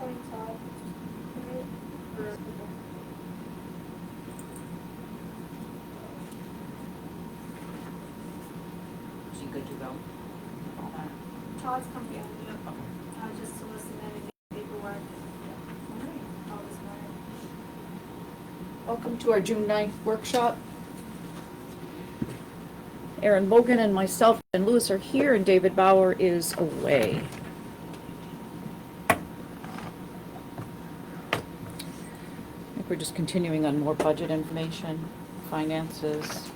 25. Right? Or- Is she good to go? Todd's comfy on it. Just to listen to any paperwork. All this morning. Welcome to our June 9th workshop. Aaron Logan and myself and Louis are here, and David Bauer is away. I think we're just continuing on more budget information, finances.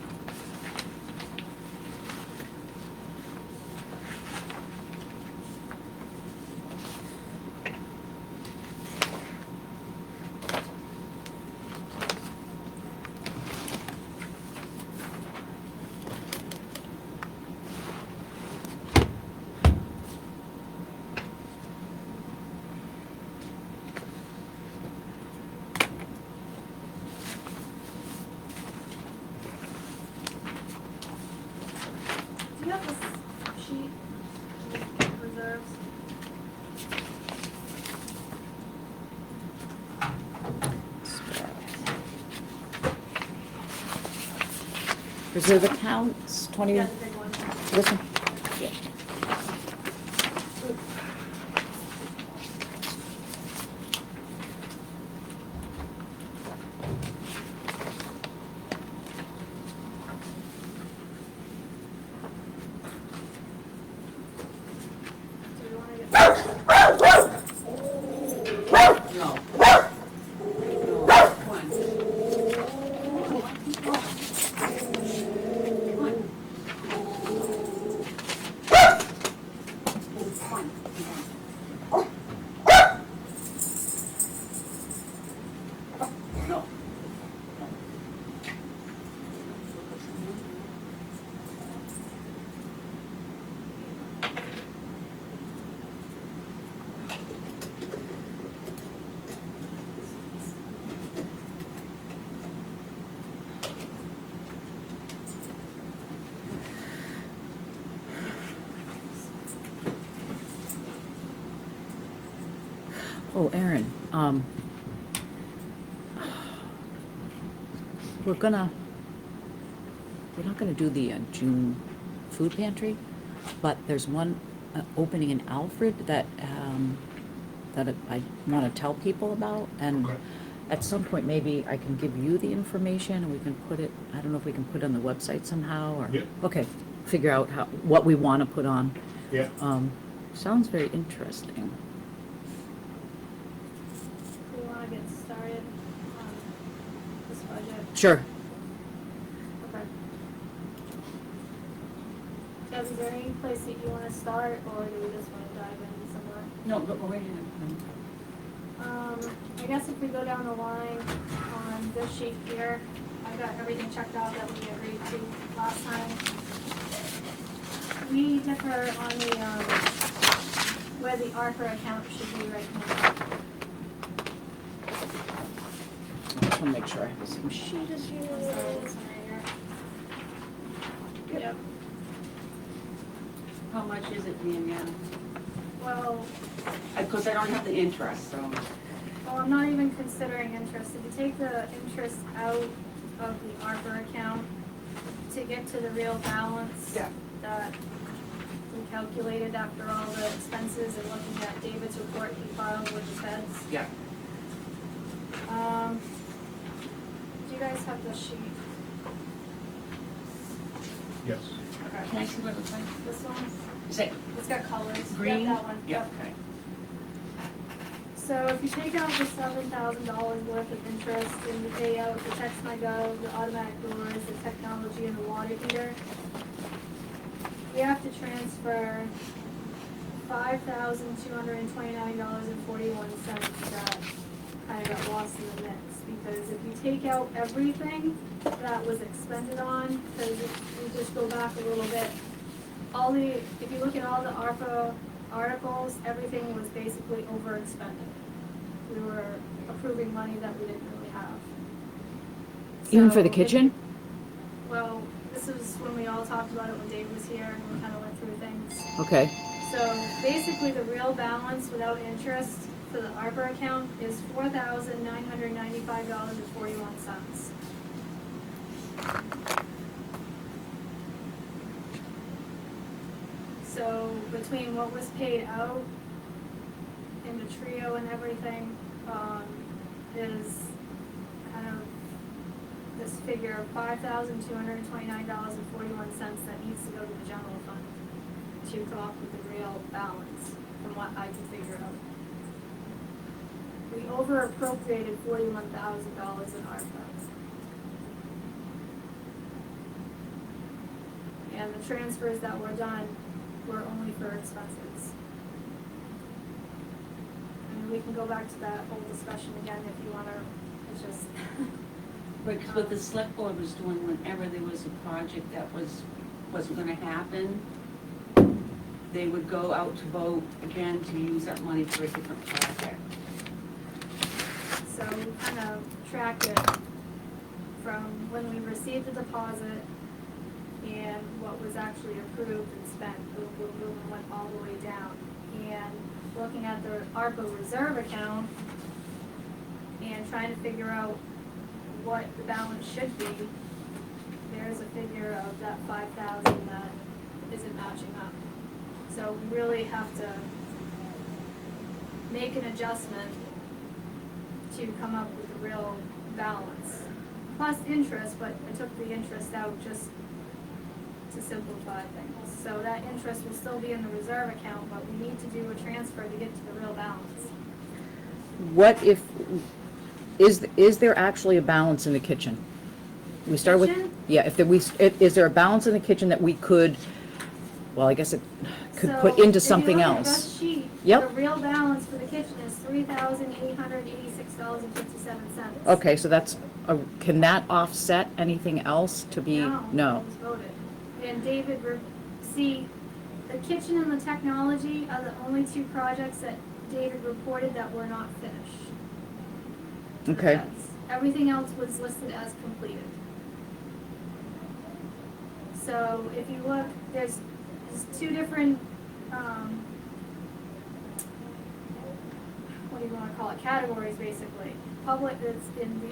Do you have this sheet with reserves? Reserve accounts, 20, Yeah, the big one. listen. Yeah. Do you want to get? No. No, one. No. Oh, Aaron, we're not gonna do the June food pantry, but there's one opening in Alfred that I wanna tell people about, and Okay. at some point, maybe I can give you the information, and we can put it, I don't know if we can put it on the website somehow, or. Yeah. Okay, figure out what we wanna put on. Yeah. Sounds very interesting. Do you want to get started on this budget? Sure. Okay. Deb, is there any place that you want to start, or do we just want to dive in somewhere? No, but wait a minute. I guess if we go down the line on this sheet here, I got everything checked out that we agreed to last time. We differ on the, where the ARPA account should be right now. I just wanna make sure I have the same sheet as you. I'm sorry, this one right here. Yep. How much is it, Danielle? Well, Because I don't have the interest, so. I'm not even considering interest. If you take the interest out of the ARPA account to get to the real balance Yeah. that we calculated after all the expenses and looking at David's report he filed with the feds. Yeah. Do you guys have the sheet? Yes. Okay. Can I see what it looks like? This one? Is it It's got colors. green? Yep, that one. Yeah, Yep. okay. So if you take out the $7,000 worth of interest and you pay out the text my gov, the automatic doors, the technology and the water heater, you have to transfer $5,229.41 that kind of got lost in the mix. Because if you take out everything that was expended on, because if you just go back a little bit, if you look at all the ARPA articles, everything was basically overexpended. We were approving money that we didn't really have. Even for So the if- kitchen? Well, this is when we all talked about it when Dave was here and we kind of went through things. Okay, So basically the real balance without interest for the ARPA account is $4,995.41. So between what was paid out in the trio and everything, is kind of this figure of $5,229.41 that needs to go to the general fund to come up with the real balance from what I can figure out. We over appropriated $41,000 in ARPA. And the transfers that were done were only for expenses. And we can go back to that whole discussion again if you wanna, it's just. Right, 'cause what the select board was doing whenever there was a project that wasn't gonna happen, they would go out to vote again to use that money for a different project. So we kind of tracked it from when we received the deposit and what was actually approved and spent, boom, boom, boom, and went all the way down. And looking at the ARPA reserve account and trying to figure out what the balance should be, there's a figure of that 5,000 that isn't matching up. So we really have to make an adjustment to come up with a real balance. Plus interest, but I took the interest out just to simplify things. So that interest will still be in the reserve account, but we need to do a transfer to get to the real balance. What if, is there actually a balance in the kitchen? We start with, Kitchen? yeah, is there a balance in the kitchen that we could, well, I guess it could put So, into something If you look at else? this sheet, Yep. the real balance for the kitchen is $3,886.57. Okay, so that's, can that offset anything else to be? No, it was voted. And David, see, the kitchen and the technology are the only two projects that David reported that were not finished. Okay. Yes. Everything else was listed as completed. So if you look, there's two different, what do you wanna call it, categories basically. Public, the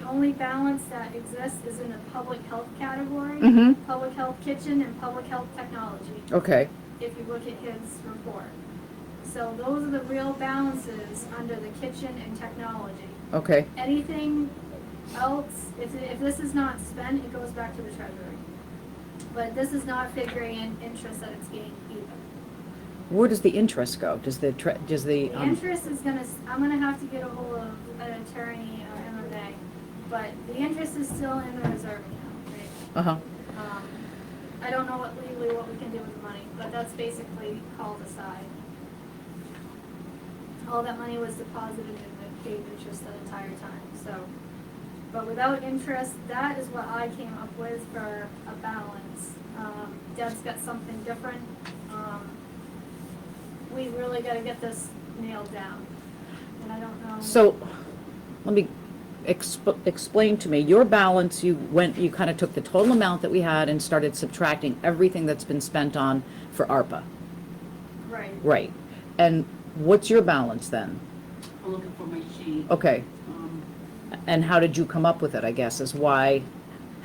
only balance that exists is in the public health category. Mm-hmm. Public health kitchen and public health technology, Okay, if you look at his report. So those are the real balances under the kitchen and technology. okay, Anything else, if this is not spent, it goes back to the treasury. But this is not figuring in interest that it's gained either. where does the interest go? Does the, The interest is gonna, I'm gonna have to get a hold of an attorney or MMA, but the interest is still in the reserve account, right? Uh-huh, I don't know legally what we can do with the money, but that's basically called aside. All that money was deposited and it paid interest the entire time, so. But without interest, that is what I came up with for a balance. Deb's got something different. We really gotta get this nailed down, and I don't know. so, let me explain to me, your balance, you kind of took the total amount that we had and started subtracting everything that's been spent on for ARPA. Right. Right, and what's your balance then? I'm looking for my sheet. Okay, and how did you come up with it, I guess, is why,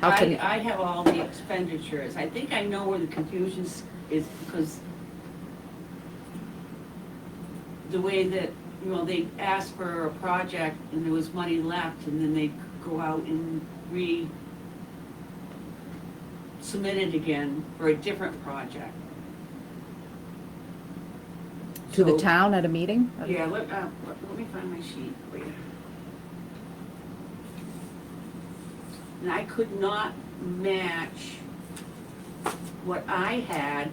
how can? I have all the expenditures. I think I know where the confusion is because the way that, you know, they asked for a project and there was money left and then they go out and submit it again for a different project. To the So- town at a meeting? Yeah, let me find my sheet for you. And I could not match what I had.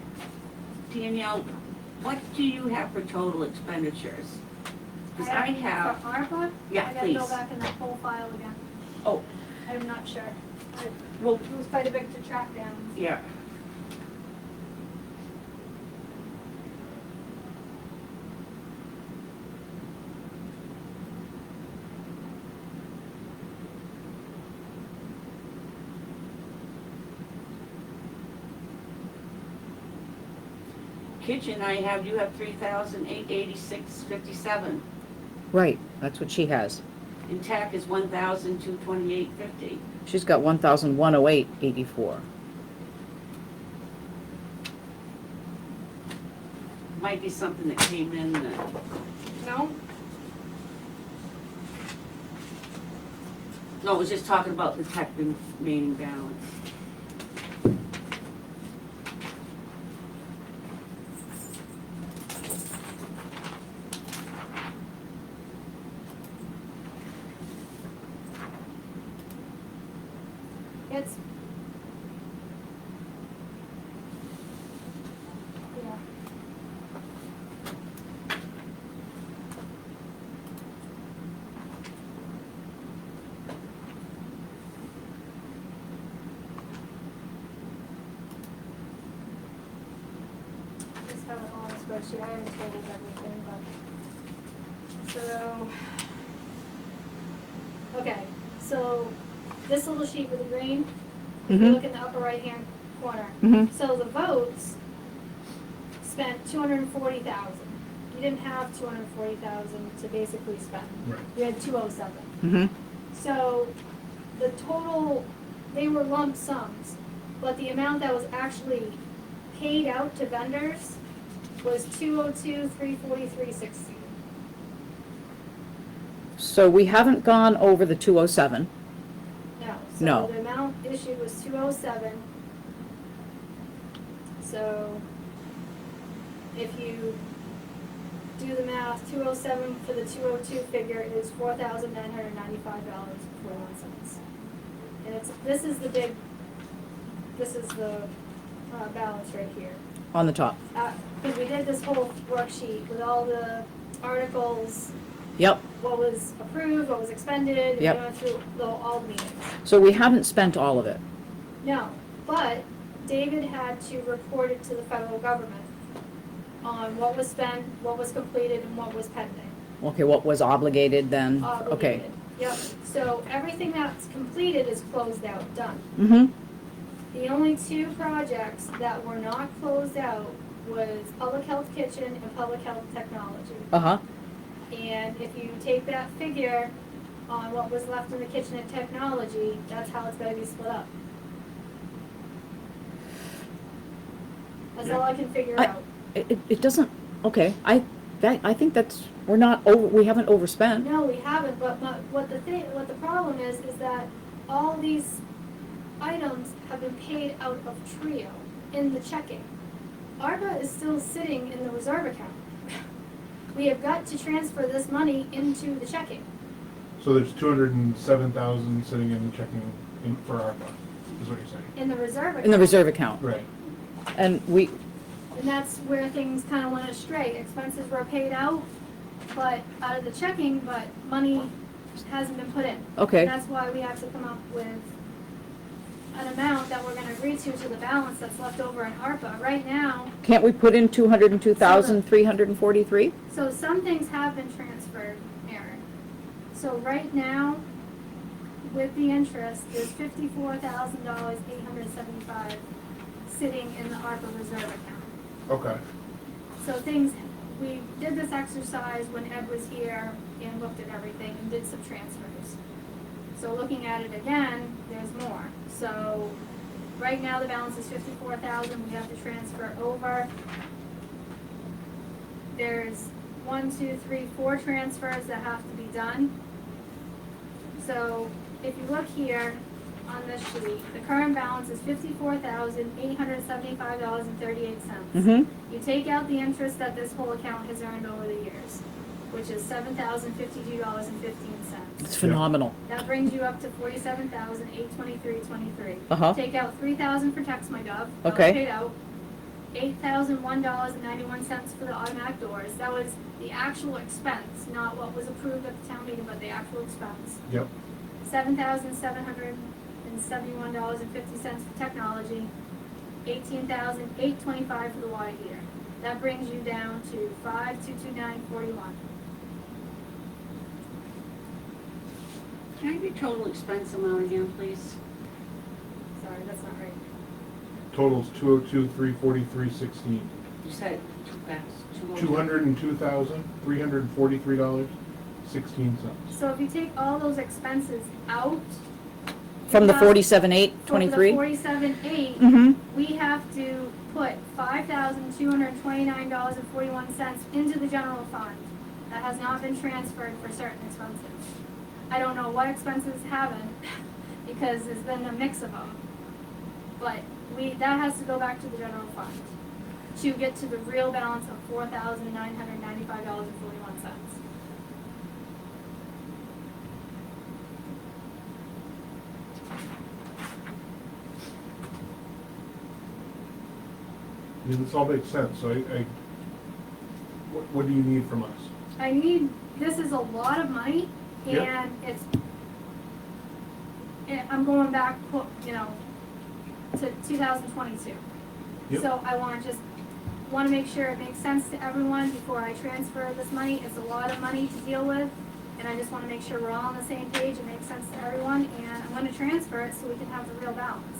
Danielle, what do you have for total expenditures? Because I have, For ARPA? Yeah, I gotta go please. back in that whole file again. oh, I'm not sure. well, It was quite a bit to track down. yeah. Kitchen, you have 3,886.57. Right, that's what she has. And tech is 1,228.50. She's got 1,108.84. Might be something that came in that, No? no, it was just talking about the tech remaining balance. It's. Yeah. Just have it on a spreadsheet, I haven't totaled everything, but. So. Okay, so this little sheet with the green, if you Mhm. look in the upper right-hand corner. Mhm. So the votes spent 240,000. You didn't have 240,000 to basically spend. Right. You had 207. Mhm. So the total, they were lump sums, but the amount that was actually paid out to vendors was 202,343.60. So we haven't gone over the 207. No. No. So the amount issued was 207. So if you do the math, 207 for the 202 figure is $4,995.41. And this is the balance right here. On the top. Because we did this whole worksheet with all the articles, Yep. what was approved, what was expended, and Yep. we went through all the meetings. So we haven't spent all of it. No, but David had to report it to the federal government on what was spent, what was completed, and what was pending. Okay, what was obligated then? Okay. Obligated. Yep, so everything that's completed is closed out, done. Mm-hmm. The only two projects that were not closed out was Public Health Kitchen and Public Health Technology. Uh-huh. And if you take that figure on what was left in the kitchen and technology, that's how it's gonna be split up. That's all I can figure out. It doesn't, okay, I think that's, we haven't overspent. No, we haven't, but what the problem is that all these items have been paid out of Trio in the checking. ARPA is still sitting in the reserve account. We have got to transfer this money into the checking. So there's 207,000 sitting in the checking for ARPA, is what you're saying? In the reserve account. In the reserve account. Right. And And that's where things kind of went astray. Expenses were paid out, but out of the checking, but money hasn't been put in. okay, And that's why we have to come up with an amount that we're gonna agree to the balance that's left over in ARPA. Right now, can't we put in 202,343? so some things have been transferred, Aaron. So right now, with the interest, there's $54,875 sitting in the ARPA reserve account. Okay. So things, we did this exercise when Ed was here and looked at everything and did some transfers. So looking at it again, there's more. So right now the balance is 54,000, we have to transfer over. There's 4 transfers that have to be done. So if you look here on this sheet, the current balance is $54,875.38. Mm-hmm. You take out the interest that this whole account has earned over the years, which is $7,052.15. It's phenomenal. That brings you up to $47,823.23. Uh-huh. Take out $3,000 for Text My Gov. That was Okay. paid out. $8,001.91 for the automatic doors. That was the actual expense, not what was approved at the town meeting, but the actual expense. Yep. $7,771.50 for technology. $18,825 for the water heater. That brings you down to $5,229.41. Can I have your total expense amount again, please? Sorry, that's not right. Total's 202,343.16. You said too fast. 202,343 dollars. 16 cents. So if you take all those expenses out. From the we have- 47,823? For the 47,8, Mm-hmm. we have to put $5,229.41 into the general fund. That has not been transferred for certain expenses. I don't know what expenses haven't, because there's been a mix of them. But that has to go back to the general fund to get to the real balance of $4,995.41. I mean, this all makes sense, so what do you need from us? This is a lot of money, Yep. and I'm going back, to 2022. Yep. So I want to make sure it makes sense to everyone before I transfer this money. It's a lot of money to deal with, and I just want to make sure we're all on the same page, it makes sense to everyone, and I'm going to transfer it so we can have the real balance.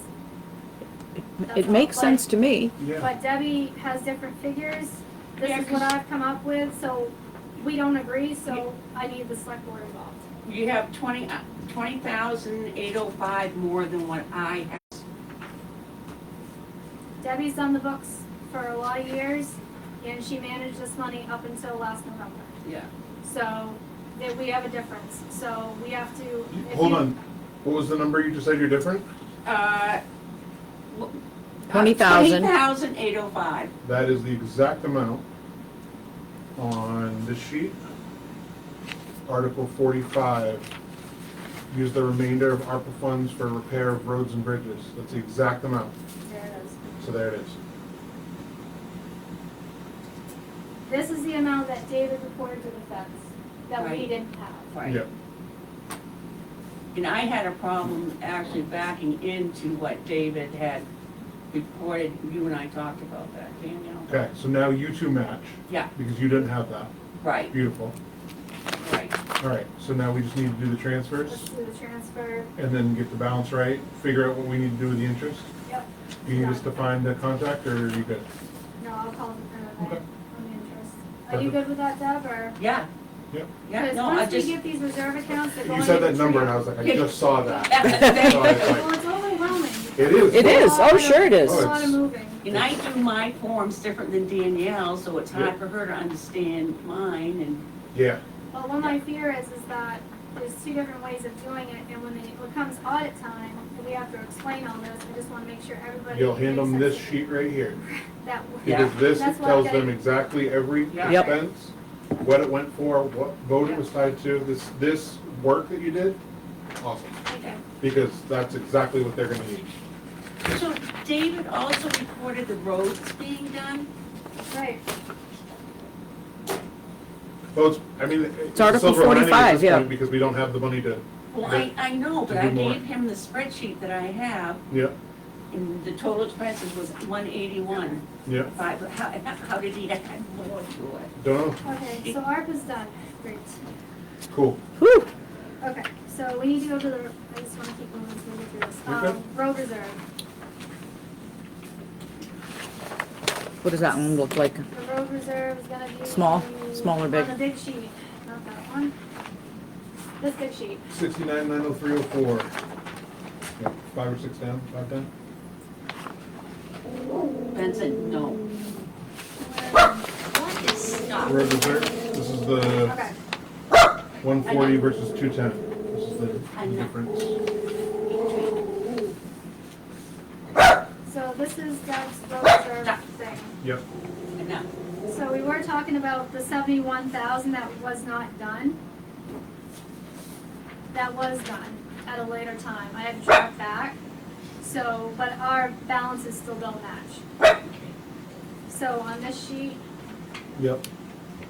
It makes sense to me. Yeah, But Debbie has different figures. This Yeah, is what 'cause- I've come up with, so we don't agree, so I need the select board involved. You have 20,805 more than what I have. Debbie's done the books for a lot of years, and she managed this money up until last November. Yeah. So, we have a difference, so we have to. if hold you- on, what was the number you just said you're different? 20,000. 20,805. That is the exact amount on this sheet. Article 45, use the remainder of ARPA funds for repair of roads and bridges. That's the exact amount, There it is. so there it is. This is the amount that David reported to the feds, that we Right. didn't have. Right. Yep. And I had a problem actually backing into what David had reported. You and I talked about that, Danielle. Okay, so now you two match, Yeah, because you didn't have that. right, Beautiful. right. All right, so now we just need to do the transfers Let's do the transfer. and then get the balance right, figure out what we need to do with the interest. Yep. Do you need us to find a contact, or are you good? No, I'll call them Okay. on the interest. Are you good with that, Deb, or? Yeah, Yep. yeah, Because no, I once we just. get these reserve accounts, they're going You said into that number, and I trio. was like, I just saw that. So I Well, was like, it's overwhelming. it is. It is. Oh, sure it is. It's a lot of it's- moving. And I do my forms different than Danielle, so it's hard Yeah. for her to understand mine, and Yeah, Well, what my fear is that there's two different ways of doing it, and when it comes audit time, and we have to explain all this, I just wanna make sure everybody. you'll hand them makes this sense. sheet right here. That, Yeah. Because this That's why tells I'm them getting- exactly every Yeah. Yep. expense, what it went for, what vote it was tied to, this work that you did, awesome. okay. Because that's exactly what they're gonna need. so David also reported the roads being done. Right, Well, it's a Article silver lining at 45, this yeah. point because we don't have the money to, Well, I know, but To I do more. gave him the spreadsheet that I have, yeah, and the total expenses was 181. yeah, How did he add more to it? don't know, okay, so ARPA's done, great. cool. Whew. Okay, so we need to go to the, I just wanna keep moving through this. Okay. Road reserve. What does that one look like? The road reserve is gonna be. Small? Small or big? On the big sheet, not that one. This big sheet. 69,903.04. Yeah, 5 or 6 down, 5 down. Benson, no. What is stuff? Road reserve, this is the Okay, 140 versus 210. This is the I know. difference. so this is Doug's road reserve thing. Yep, No. So we were talking about the 71,000 that was not done. That was done at a later time. I had to track back. So, but our balances still don't match. So on this sheet, yep,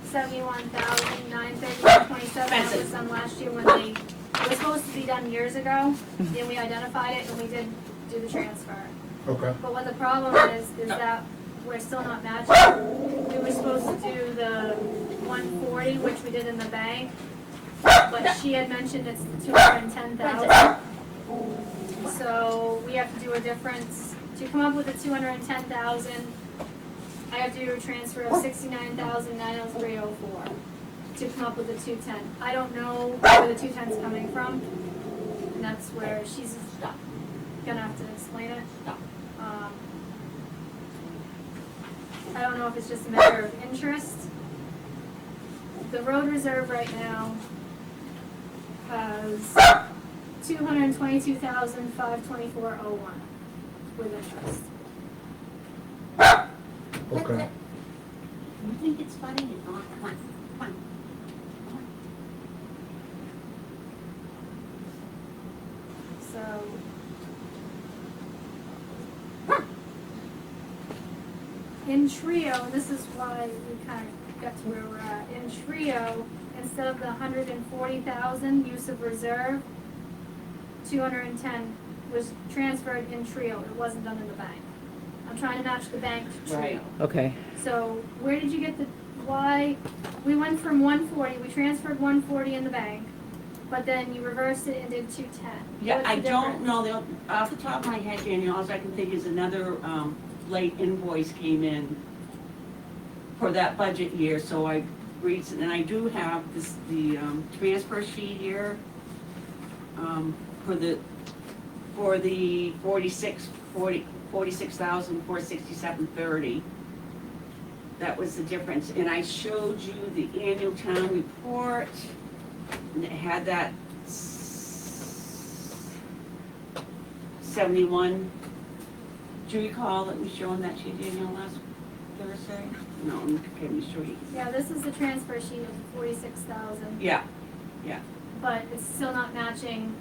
71,931.27, that was done last year when it was supposed to be done years ago. Then we identified it and we did do the transfer. okay. But what the problem is that we're still not matching. We were supposed to do the 140, which we did in the bank, but she had mentioned it's 210,000. So we have to do a difference. To come up with the 210,000, I have to do a transfer of 69,903.04 to come up with the 210. I don't know where the 210's coming from, and that's where she's gonna have to explain it. I don't know if it's just a matter of interest. The road reserve right now has $222,524.01 with interest. Okay. You think it's funny? Come on, come on, come on. So. In Trio, and this is why we kind of got to where we're at, in Trio, instead of the 140,000 use of reserve, 210 was transferred in Trio, it wasn't done in the bank. I'm trying to match the bank to Trio. Right. Okay, So where did you get why, we went from 140, we transferred 140 in the bank, but then you reversed it and did 210. Yeah, What's I the don't difference? know, off the top of my head, Danielle, all I can think is another, late invoice came in for that budget year, so I and I do have the transfer sheet here, for the 46,467.30. That was the difference, and I showed you the annual town report, and it had that 71. Do you recall that we showed that to you, Danielle, last Thursday? No, okay, let me show you. Yeah, this is the transfer sheet of 46,000, Yeah, but it's still not matching.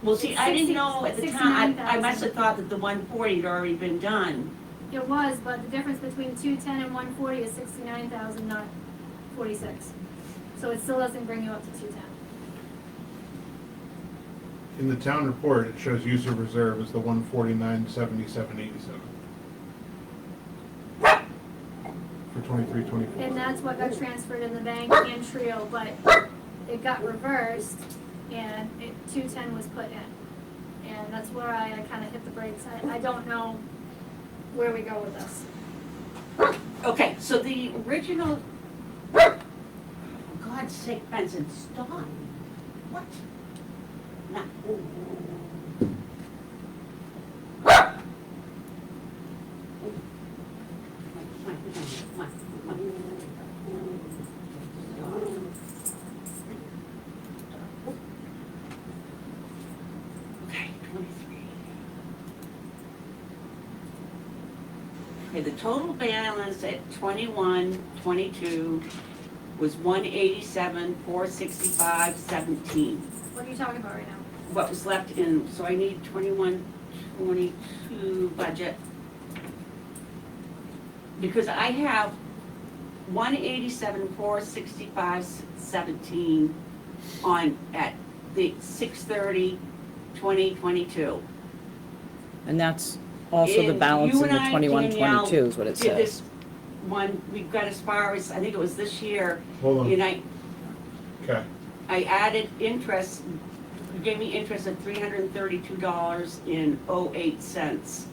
well, see, I didn't know at the time, I 69,000. must have thought that the 140 had already been done. It was, but the difference between 210 and 140 is 69,000, not 46. So it still doesn't bring you up to 210. In the town report, it shows use of reserve is the 149,7787 for 23-24. And that's what got transferred in the bank and Trio, but it got reversed and 210 was put in. And that's where I kind of hit the brakes. I don't know where we go with this. Okay, so the original, for God's sake, Benson, stop. What? No. Okay, 23. Okay, the total balance at 21-22 was 187,465.17. What are you talking about right now? What was left in, so I need 21-22 budget. Because I have 187,465.17 on, at the 6/30/2022. and that's also the And balance you in the and I, 21-22 is what it Did says. this one, we got as far as, I think it was this year, Hold on. and Okay. I added interest, you gave me interest of $332.08.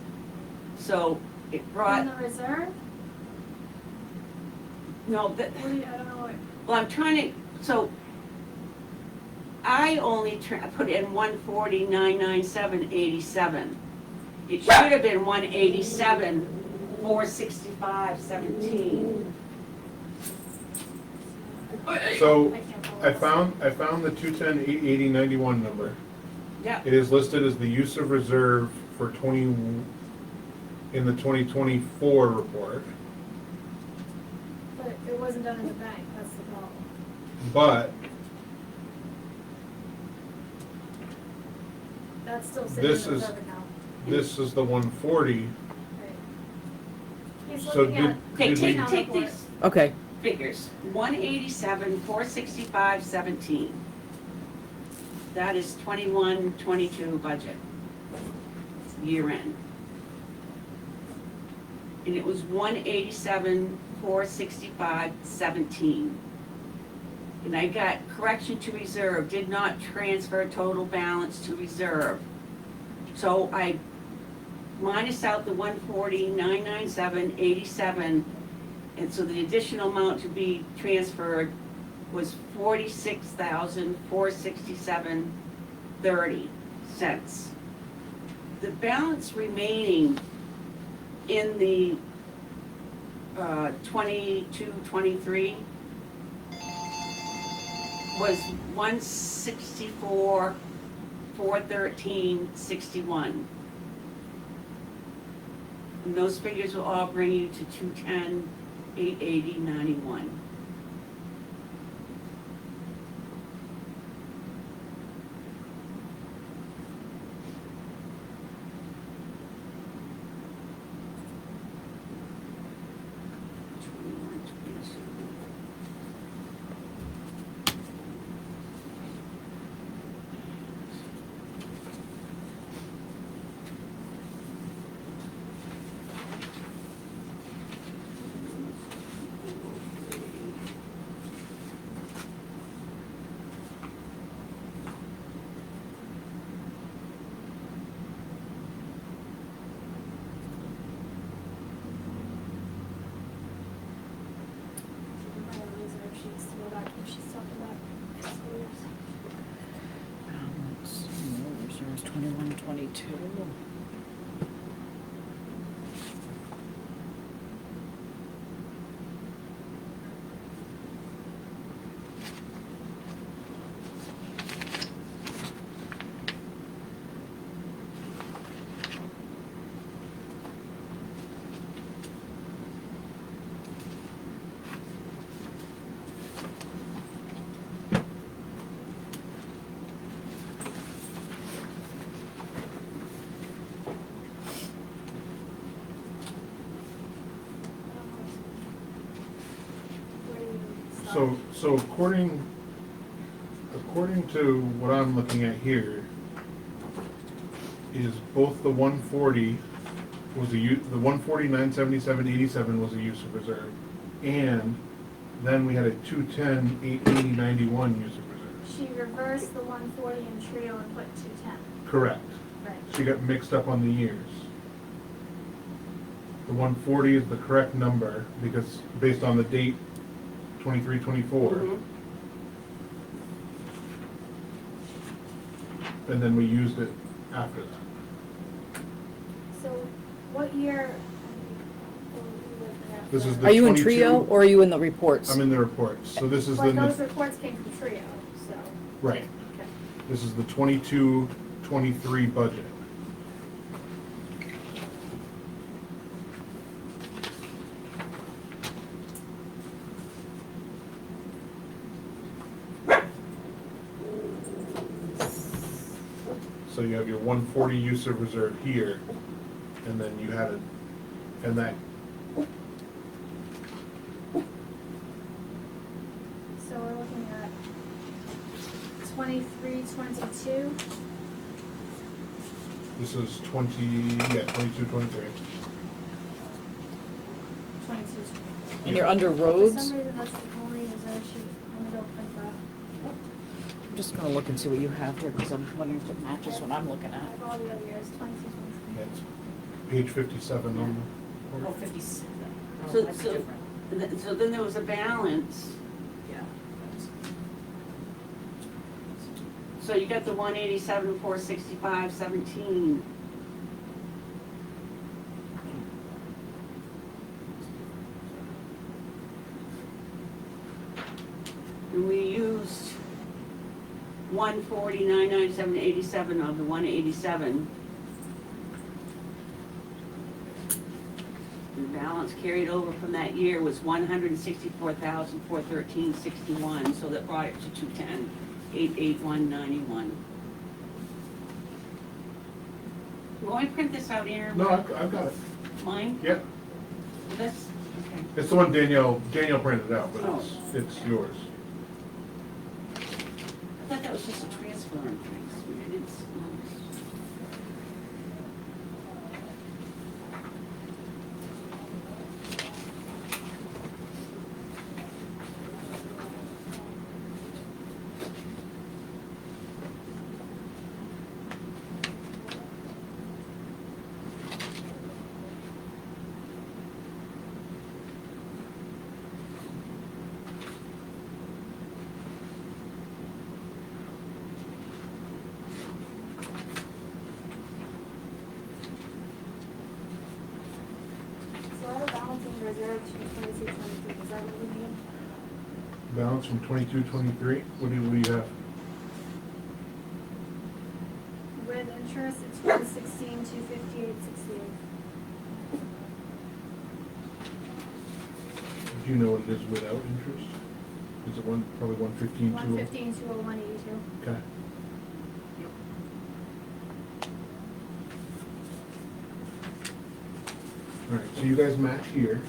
So it In brought, the reserve? no, What do you, I don't know what. well, I'm trying to, so I only put in 149,997.87. It should have been 187,465.17. So I can't pull I this. found the 210,880.91 number. Yeah, It is listed as the use of reserve for in the 2024 report, But it wasn't done in the bank, that's the problem. but That's still sitting in This the is- reserve account. this is the 140. Right. He's So looking at. okay, did we- take report. these Okay, figures, 187,465.17. That is 21-22 budget, year end. And it was 187,465.17. And I got correction to reserve, did not transfer total balance to reserve. So I minus out the 140,997.87, and so the additional amount to be transferred was 46,467.30 cents. The balance remaining in the 22-23 was 164,413.61. And those figures will all bring you to 210,880.91. Reserve sheets to go back when she's talking about fiscal years. Let's see, reserves 21, 22. Where do you start? So according to what I'm looking at here, is both the 140 was the 149.77.87 was a use of reserve, and then we had a 210.880.91 use of reserve. She reversed the 140 in trio and put 210. Correct. Right. She got mixed up on the years. The 140 is the correct number because based on the date 23-24. Mhm. And then we used it after that. So what year? oh, you lived there This is for- the Are you in 22 trio or are you in the reports? I'm in the reports. So this is But the, those reports came from trio, so. right. Okay. This is the 22-23 budget. So you have your 140 use of reserve here, and then you had it, and that, So we're looking at 23-22. this is 22-23. 22. And you're under For roads? some reason, that's the only reserve sheet. Let me go print that. I'm just gonna look and see what you have here, because I'm wondering if it matches what I'm looking I at. have all the other years, 22, 23. That's page 57 on the. Oh, 57. Oh, So, that's so, different. so then there was a balance. Yeah. So you got the 187,465.17. And we used 140,997.87 of the 187. The balance carried over from that year was 164,413.61, so that brought it to 210,881.91. Will I print this out here? No, I've got it. Mine? Yep. That's, okay. It's the one Danielle printed out, but Oh. it's yours. I thought that was just a transfer on things. It's, reserve to 22, 23, is that what we need? Balance from 22, 23. What do you have? With interest, it's 116, 258, 68. Do you know what it is without interest? Is it probably 115, 115, 201, 82. Okay. All right, so you guys match here.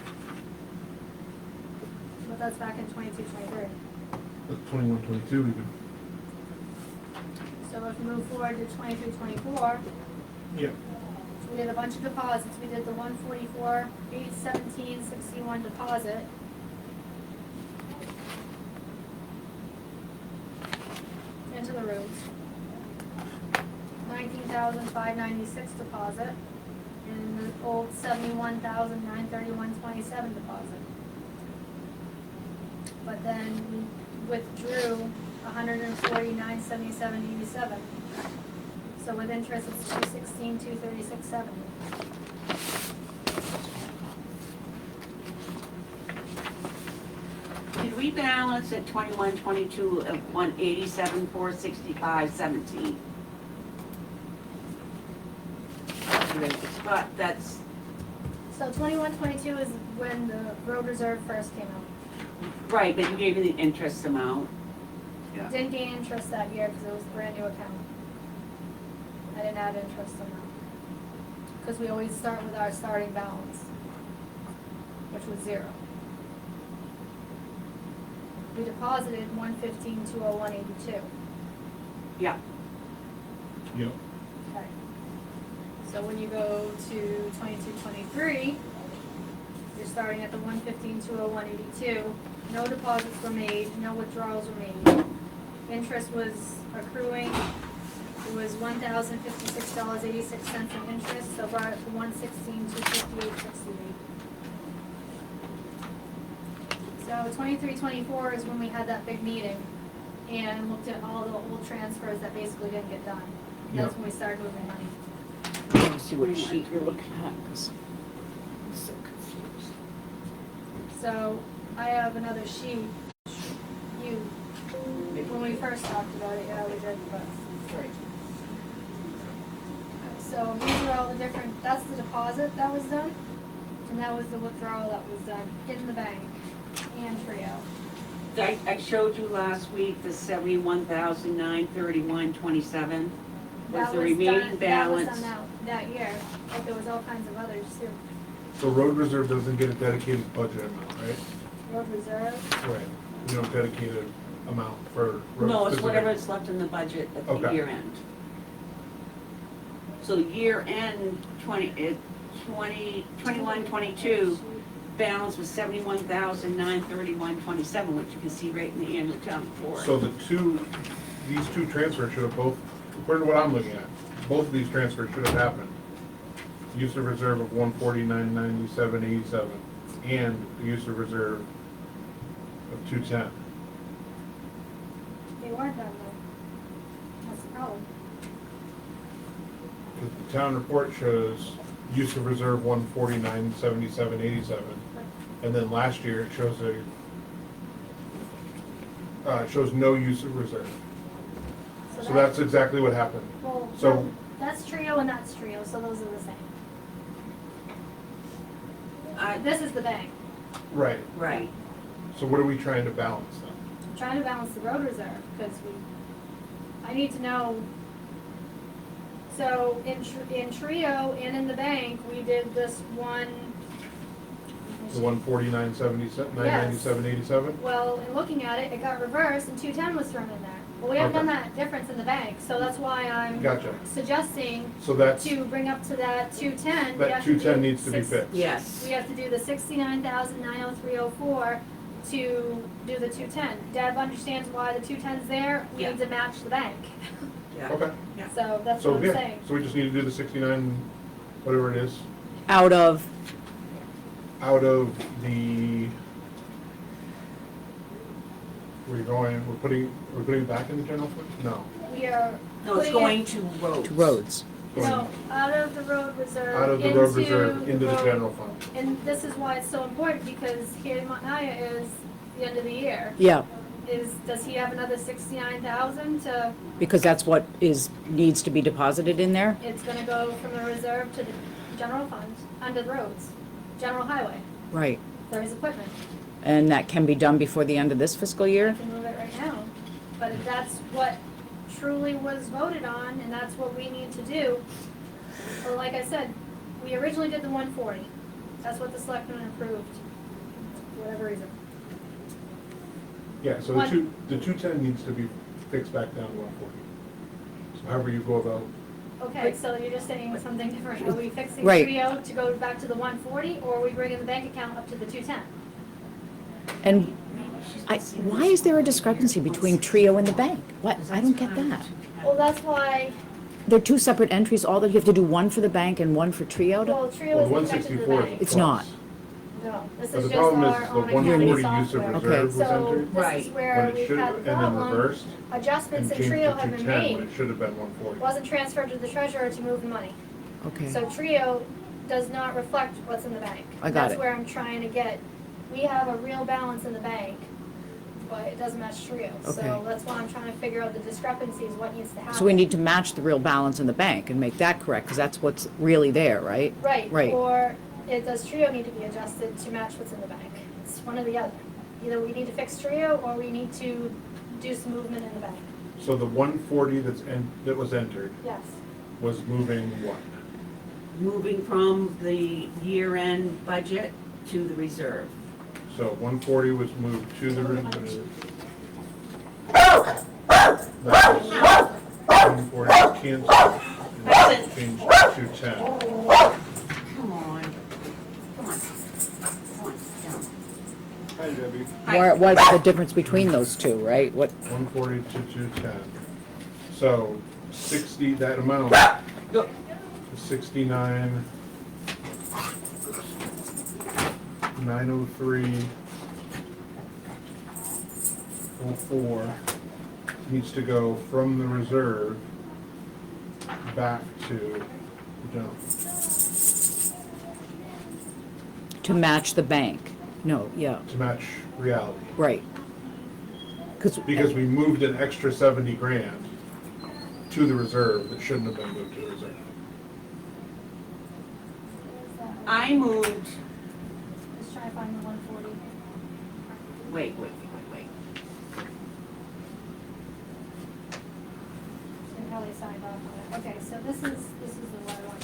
But that's back in 22, 23. That's 21, 22 even. So if we move forward to 23, 24, Yeah. so we did a bunch of deposits. We did the 144, 817, 61 deposit. Into the roads. 19,596 deposit. And the old 71,931.27 deposit. But then we withdrew 149.77.87. So with interest, it's 216, 236.70. Did we balance at 21, 22 of 187, 465, 17? But that's, So 21, 22 is when the road reserve first came out. right, but you gave me the interest amount. Yeah. Didn't gain interest that year because it was a brand new account. I didn't add interest amount. Because we always start with our starting balance, which was 0. We deposited 115, 201, 82. Yeah, Yep. Okay. So when you go to 22, 23, you're starting at the 115, 201, 82. No deposits were made, no withdrawals were made. Interest was accruing. It was $1,056.86 in interest, so brought it to 116, 258.68. So 23, 24 is when we had that big meeting and looked at all the old transfers that basically didn't get done. That's Yep. when we started moving money. Let me see what sheet you're looking at, 'cause I'm so confused. So I have another sheet. When we first talked about it, yeah, we did, but. So these are all the different, that's the deposit that was done, and that was the withdrawal that was done in the bank and Trio. I showed you last week the 71,931.27 was That the remaining done- balance. That was done that year, but there was all kinds of others too. So road reserve doesn't get a dedicated budget amount, right? Road reserve, Right. We don't dedicate an amount for road. No, it's specific- whatever is left in the budget at the Okay. year end. So year end 21, 22, balance was 71,931.27, which you can see right in the annual town report. So these two transfers should have both, according to what I'm looking at, both of these transfers should have happened. Use of reserve of 149.97.87 and the use of reserve of 210. they weren't done though. That's the problem. Because the town report shows use of reserve 149.77.87. And then last year it shows shows no use of reserve. So that's exactly what happened. Well, So- that's Trio and that's Trio, so those are the same. This is the bank. Right. Right. So what are we trying to balance then? I'm trying to balance the road reserve, because I need to know. So in Trio and in the bank, we did this one. The 149.97.87. Well, in looking at it, it got reversed and 210 was thrown in there. Well, we haven't Okay. done that difference in the bank, so that's why I'm Gotcha. suggesting So that's, to bring up to that 210. we that have to 210 do needs to be fixed. Yes. We have to do the 69,903.04 to do the 210. Deb understands why the 210's there. We Yeah. need to match the bank. Yeah. Okay. So that's So what I'm yeah, saying. so we just need to do the 69, whatever it is, Out of, out of the, we're putting it back in the general fund? No. We are No, it's putting going it, to roads. to roads. No, out of the road reserve. out of the road reserve into the road- general fund. And this is why it's so important, because here in Montnaya is the end of the year. Yeah, Does he have another 69,000 to, because that's what needs to be deposited in there? it's gonna go from the reserve to the general fund, under the roads, general highway, Right. for his equipment. And that can be done before the end of this fiscal I year? can move it right now. But if that's what truly was voted on, and that's what we need to do, well, like I said, we originally did the 140. That's what the selectmen approved, for whatever reason. Yeah, so the 210 needs to be fixed back down to 140. So however you go about, Okay, so you're just saying something different. Are we fixing Right. Trio to go back to the 140, or are we bringing the bank account up to the 210? And why is there a discrepancy between Trio and the bank? What, I don't get that. Well, that's why, They're two separate entries, all that you have to do one for the bank and one for Trio? well, Trio well, is connected to the 164 bank. It's not. No, this but is the just problem is our the own accounting 140 use of software. Okay. reserve was So entered, this Right. is when where it we've should, had and the then problem. reversed, Adjustments and in changed Trio to have been 210 when made, it should have been 140. wasn't transferred to the treasurer to move the money. Okay. So Trio does not reflect what's in the bank. I got That's it. where I'm trying to get, we have a real balance in the bank, but it doesn't match Trio. Okay. So that's why I'm trying to figure out the discrepancies, what needs to happen. So we need to match the real balance in the bank and make that correct, because that's what's really there, right? Right, Right. or does Trio need to be adjusted to match what's in the bank? It's one or the other. Either we need to fix Trio, or we need to do some movement in the bank. So the 140 that was entered Yes. was moving what? Moving from the year-end budget to the reserve. So 140 was moved to the reserve. That was 140 was canceled, and changed to 210. Come on. Come on. Come on, down. Hi Debbie. What's the difference between those two, right? What, 140 to 210. So 60, that amount, Look, 69, 903, 04 needs to go from the reserve back to the general. to match the bank? No, yeah, To match reality. right. Because we moved an extra 70 grand to the reserve that shouldn't have been moved to the reserve. I moved, Just trying to find the 140. wait. And how they signed off on it. Okay, so this is the right one.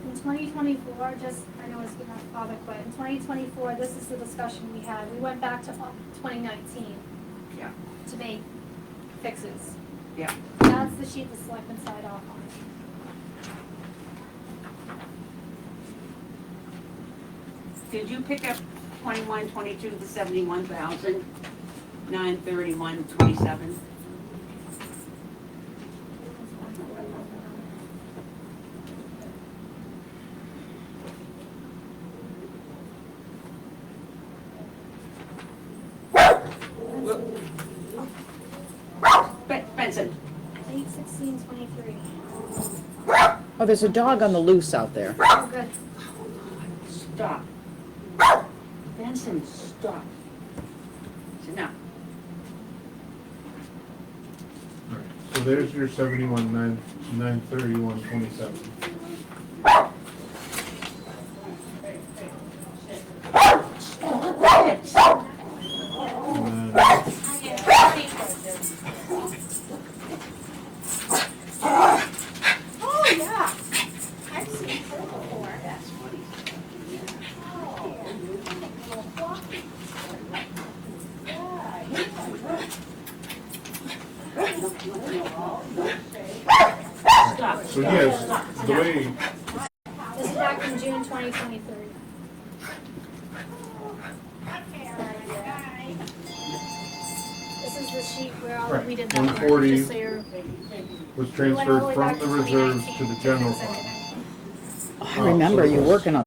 In 2024, I know it's getting off topic, but in 2024, this is the discussion we had. We went back to 2019 Yeah, to make fixes. yeah. That's the sheet the selectmen signed off on. Did you pick up 21, 22, the 71,000, 931, 27? Benson, 8/16/23. Oh, there's a dog on the loose out there. Oh, good. stop. Benson, stop. Sit down. All right, so there's your 71, 931, 27. And then Oh, yeah. I've seen her before. That's funny. Stop. So yes, the way, This is back from June 2023. This is the sheet where all Right, we did that. 140. Just so you're. was we went all transferred way from back the to reserves to 2019 the general fix fund. everything. I remember you working on,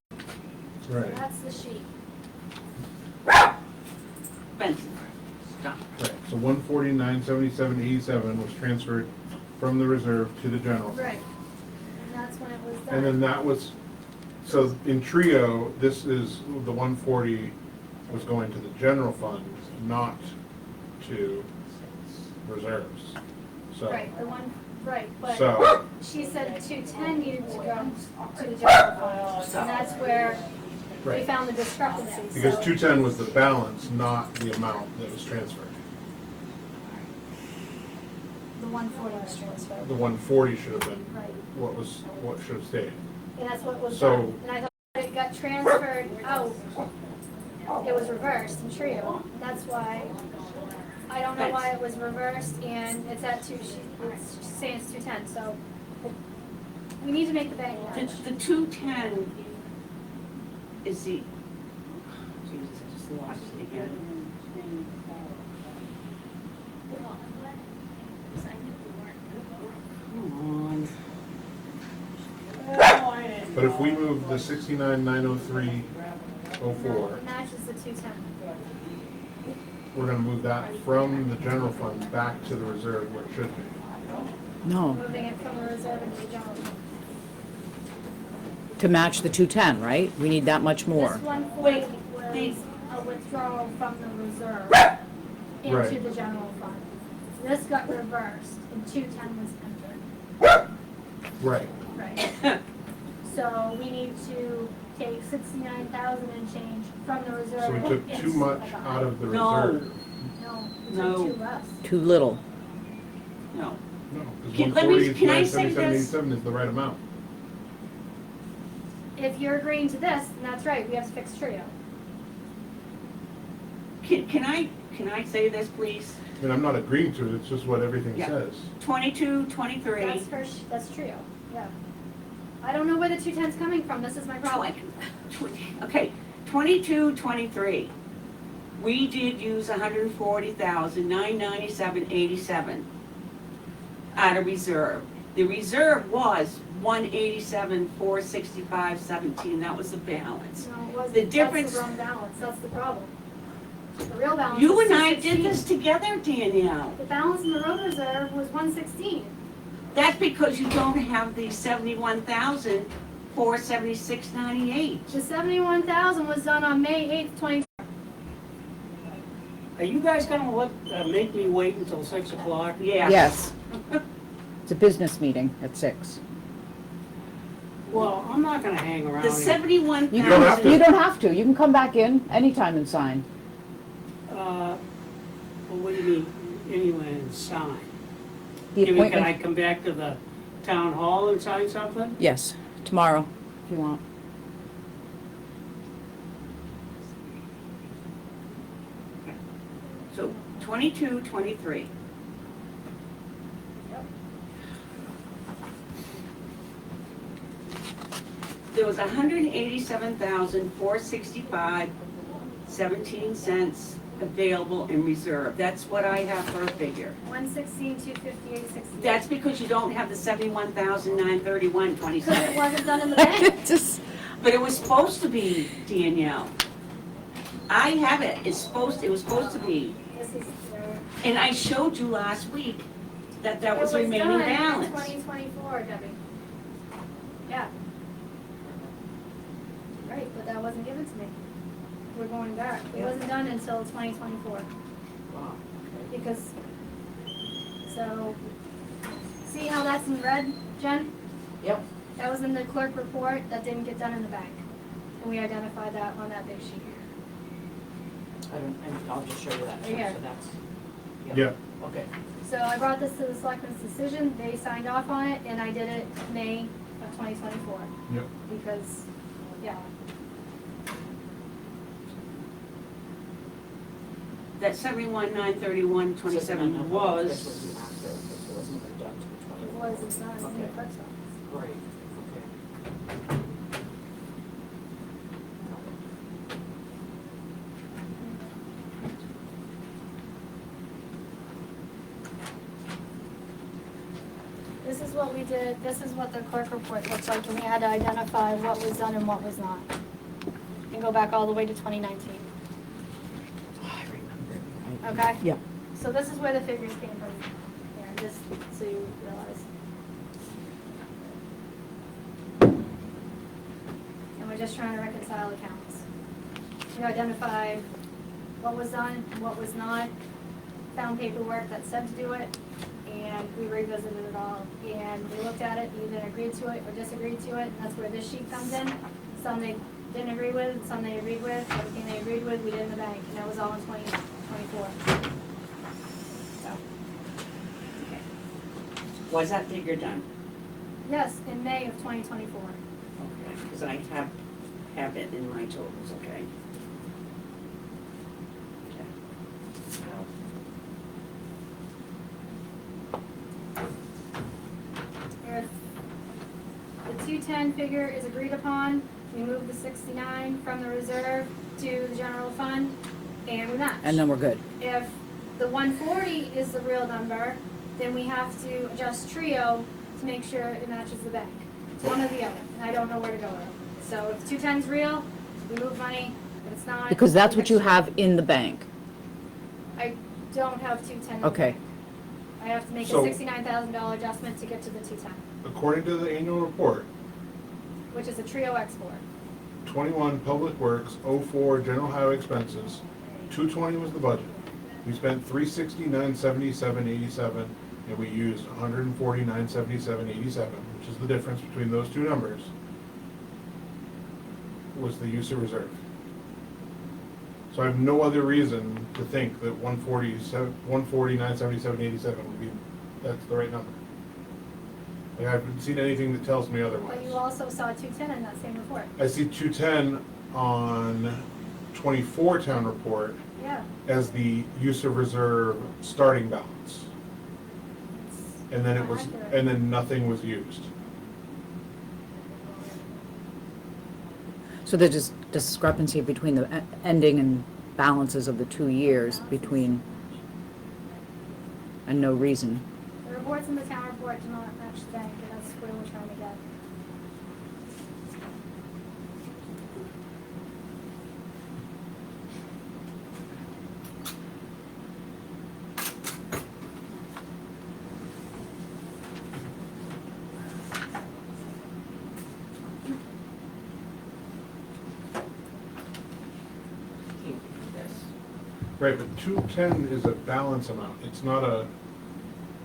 Right, That's the sheet. Benson, stop. right. So 149,77,87 was transferred from the reserve to the general. Right. And that's when it was done. And then that was, so in trio, this is, the 140 was going to the general fund, not to reserves. So, Right, the one, right, but so, she said 210 needed to go to the general fund. And that's where we right, found the discrepancy, because so. 210 was the balance, not the amount that was transferred. The 140 was transferred. The 140 should have been Right. what should have stayed. And that's what was So- done. And I thought it got transferred out. It was reversed in trio. That's why, I don't know why it was reversed and it's at it's saying it's 210, so. We need to make the bank match. The 210 is the, Jesus, I just lost it again. Come on. But if we move the 69,903,04, It matches the 210. we're gonna move that from the general fund back to the reserve where it should be. No, Moving it from the reserve into the general fund. to match the 210, right? We need that much more. This 140 Wait, was a withdrawal from the reserve into Right. the general fund. This got reversed and 210 was entered. Right. Right. So we need to take 69,000 and change from the reserve. So we took too into much the out of the No. reserve. No, we No. took too less. Too little. No. No, because Can- 140 is can I say 977,87 is the right amount. If you're agreeing to this, then that's right, we have to fix trio. Can I say this, please? I mean, I'm not agreeing to it, it's just what everything Yeah. says. 22, 23. That's trio, yeah. I don't know where the 210's coming from, this is my problem. Okay, 22, 23. We did use 140,997.87 out of reserve. The reserve was 187,465.17. That was the balance. No, it wasn't. The difference- That's the wrong balance, that's the problem. The real balance You was and I did 216. this together, Danielle. The balance in the road reserve was 116. That's because you don't have the 71,476.98. The 71,000 was done on May 8th, 20. Are you guys gonna make me wait until 6 o'clock? Yeah. Yes. It's a business meeting at 6. Well, I'm not gonna hang around The here. 71,000. don't have to. You don't have to. You can come back in anytime and sign. Well, what do you mean, anyway, and sign? The You mean, can I appointment, come back to the town hall and sign something? yes, tomorrow, if you want. So 22, 23. There was 187,465.17 available in reserve. That's what I have for a figure. 116, 258, 68. That's because you don't have the 71,931.27. Because it wasn't done in the bank. Just, But it was supposed to be, Danielle. I have it. It was supposed to be. This is, And I showed you last week that that was it remaining done in balance. 2024, Debbie. Yeah. Right, but that wasn't given to me. We're going back. It wasn't done until 2024. Because, so, see how that's in red, Jen? Yep. That was in the clerk report, that didn't get done in the bank. And we identified that on that big sheet. I'll just show you that. Right here. So that's, Yeah, okay. So I brought this to the selectmen's decision, they signed off on it, and I did it May of 2024. yep. Because, yeah, That 71,931.27 was, it was, it's not in the Okay. clerk's office. Great, okay. This is what we did, this is what the clerk report looks like, and we had to identify what was done and what was not. And go back all the way to 2019, I remember. okay? Yeah. So this is where the figures came from, here, just so you realize. And we're just trying to reconcile accounts. We identified what was done, what was not, found paperwork that said to do it, and we revisited it all. And we looked at it, either agreed to it or disagreed to it, and that's where this sheet comes in. Some they didn't agree with, and some they agreed with. Everything they agreed with, we did in the bank, and that was all in 2024. So, okay. Was that figure done? Yes, in May of 2024. Okay, because I have it in my totals, okay? Okay. If the 210 figure is agreed upon, we move the 69 from the reserve to the general fund, and we match. And then we're good. If the 140 is the real number, then we have to adjust Trio to make sure it matches the bank. It's one or the other, and I don't know where to go with it. So if 210's real, we move money. If it's not, Because that's we what you fix it. have in the bank. I don't have 210 in the Okay. bank. I have to make a So- $69,000 adjustment to get to the 210, According to the annual report, which is a Trio export. 21 Public Works, 04 General Highway expenses, 220 was the budget. We spent 369.77.87, and we used 149.77.87, which is the difference between those two numbers, was the use of reserve. So I have no other reason to think that 149.77.87 would be, that's the right number. Like, I haven't seen anything that tells me otherwise. But you also saw 210 in that same report. I see 210 on 24 town report Yeah. as the use of reserve starting balance. And then it was, Accurate. and then nothing was used. So there's just discrepancy between the ending and balances of the 2 years between, and no reason. The reports in the town report do not match the bank, and that's where we're trying to get. Right, but 210 is a balance amount. It's not a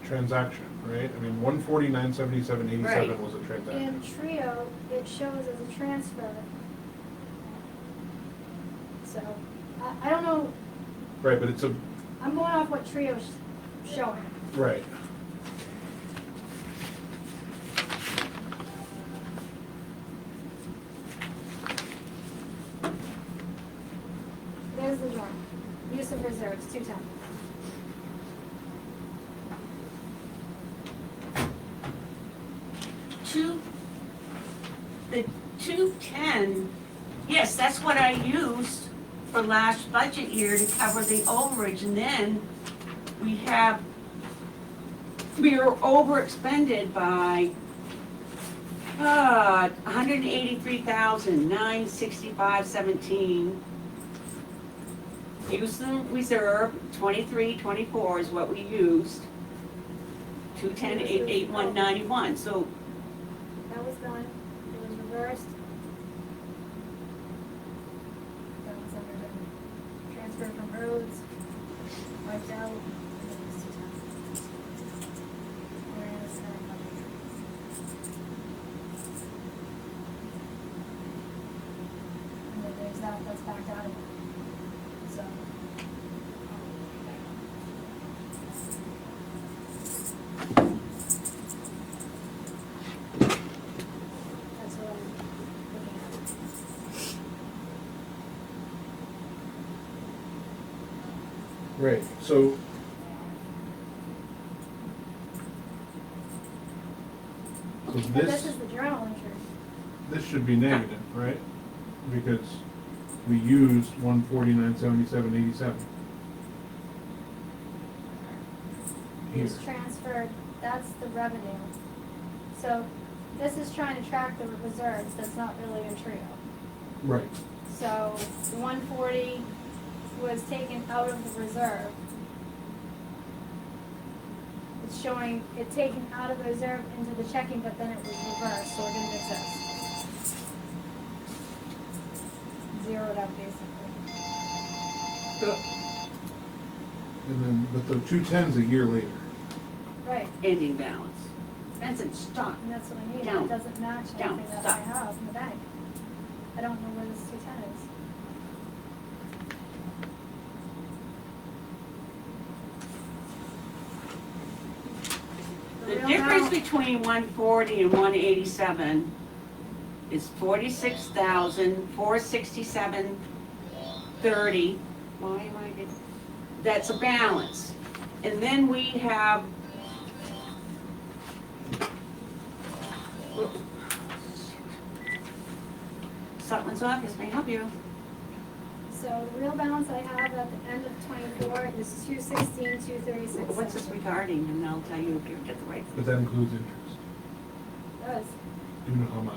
transaction, right? I mean, 149.77.87 Right. was a transaction. In Trio, it shows as a transfer. So, I don't know, Right, but it's a, I'm going off what Trio's showing. right. There's the drawing. Use of reserves, 210. The 210, yes, that's what I used for last budget year to cover the overage, and then we were overexpended by, 183,965.17. Use the reserve, 23, 24 is what we used. 210,881.91, so That was done. It was reversed. That was under the transfer from roads, wiped out. And then it was 210. Whereas, and then there's that's backed out of it. So. That's what I'm looking at. Right, so. So But this is the journal entry. this should be negative, right? Because we used 149.77.87. Here. It's transferred, that's the revenue. So this is trying to track the reserves, that's not really in Trio. Right, So the 140 was taken out of the reserve it's showing it taken out of the reserve into the checking, but then it was reversed, so it didn't exist. Zeroed out basically. And then, but the 210's a year later. Right, Ending balance. Benson, stop. and that's what I need, Down. it doesn't match Down. anything that Stop. I have in the bank. I don't know where this 210 is. The real difference amount- between 140 and 187 is 46,467.30. Why am I getting? That's a balance. And then we have. Sutton's office may help you. So the real balance I have at the end of 24 is 216,236. What's this regarding? And I'll tell you if you get the right. But that includes interest. Does, Do you know how much?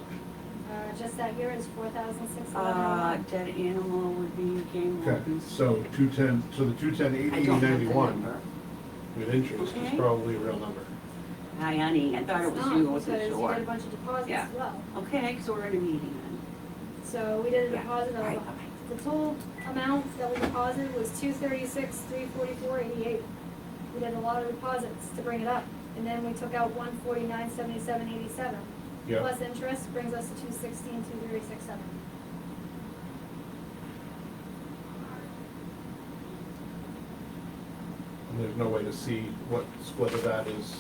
just that year is 4,611. Dead animal would be game Okay, wardens. so 210, so the 210, I 80, don't have the 91 number. with interest is Okay. probably a real number. Hi, honey, I thought it It's was not, you, I wasn't because you sure. did a bunch of deposits Yeah. as well. Okay, so we're in a meeting then. So we did a Yeah. deposit All right, of, all right. the total amount that we deposited was 236,344.88. We did a lot of deposits to bring it up, and then we took out 149,77.87. Yeah. Plus interest brings us to 216,236.7. And there's no way to see what split of that is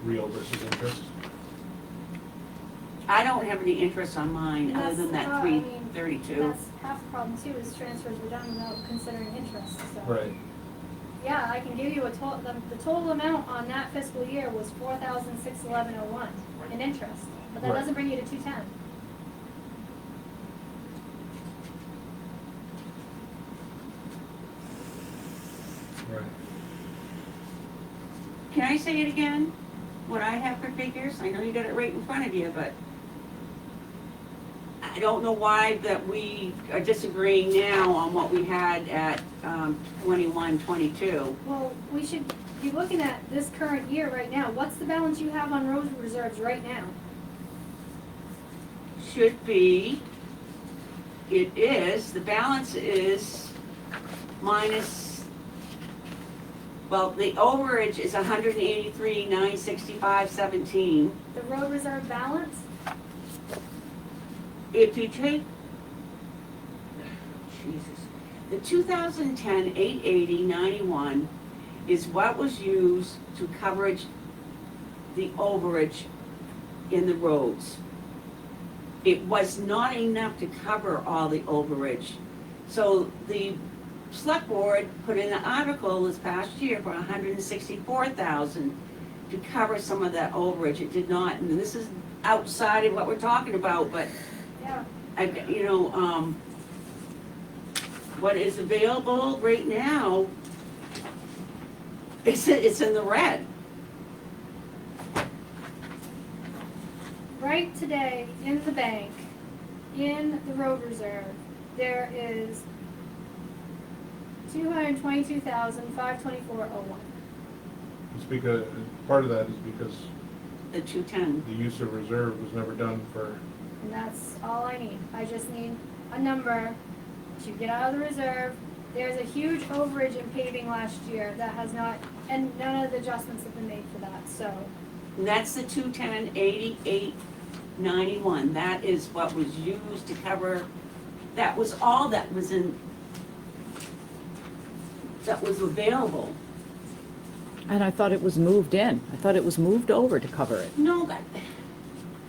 real versus interest. I don't have any interest on mine And other than that's, that I mean, 332. That's half the problem too, is transfers were done without considering interest, so. Right. Yeah, I can give you a total, the total amount on that fiscal year was 4,611.01 in interest, but that Right. doesn't bring you to 210. Right. Can I say it again? What I have for figures? I know you got it right in front of you, but I don't know why that we are disagreeing now on what we had at 21, 22. Well, we should be looking at this current year right now. What's the balance you have on road reserves right now? Should be, it is, the balance is minus, well, the overage is 183,965.17. The road reserve balance? If you take, Jesus, the 2010 880.91 is what was used to coverage the overage in the roads. It was not enough to cover all the overage. So the select board put in an article this past year for 164,000 to cover some of that overage. It did not, and this is outside of what we're talking about, but Yeah. What is available right now, it's in the red. Right today, in the bank, in the road reserve, there is 222,524.01. It's because, part of that is because The 210. the use of reserve was never done for, And that's all I need. I just need a number to get out of the reserve. There's a huge overage in paving last year that has not, and none of the adjustments have been made for that, so. And that's the 210 88.91. That is what was used to cover, that was all that was in, that was available. And I thought it was moved in. I thought it was moved over to cover it. No,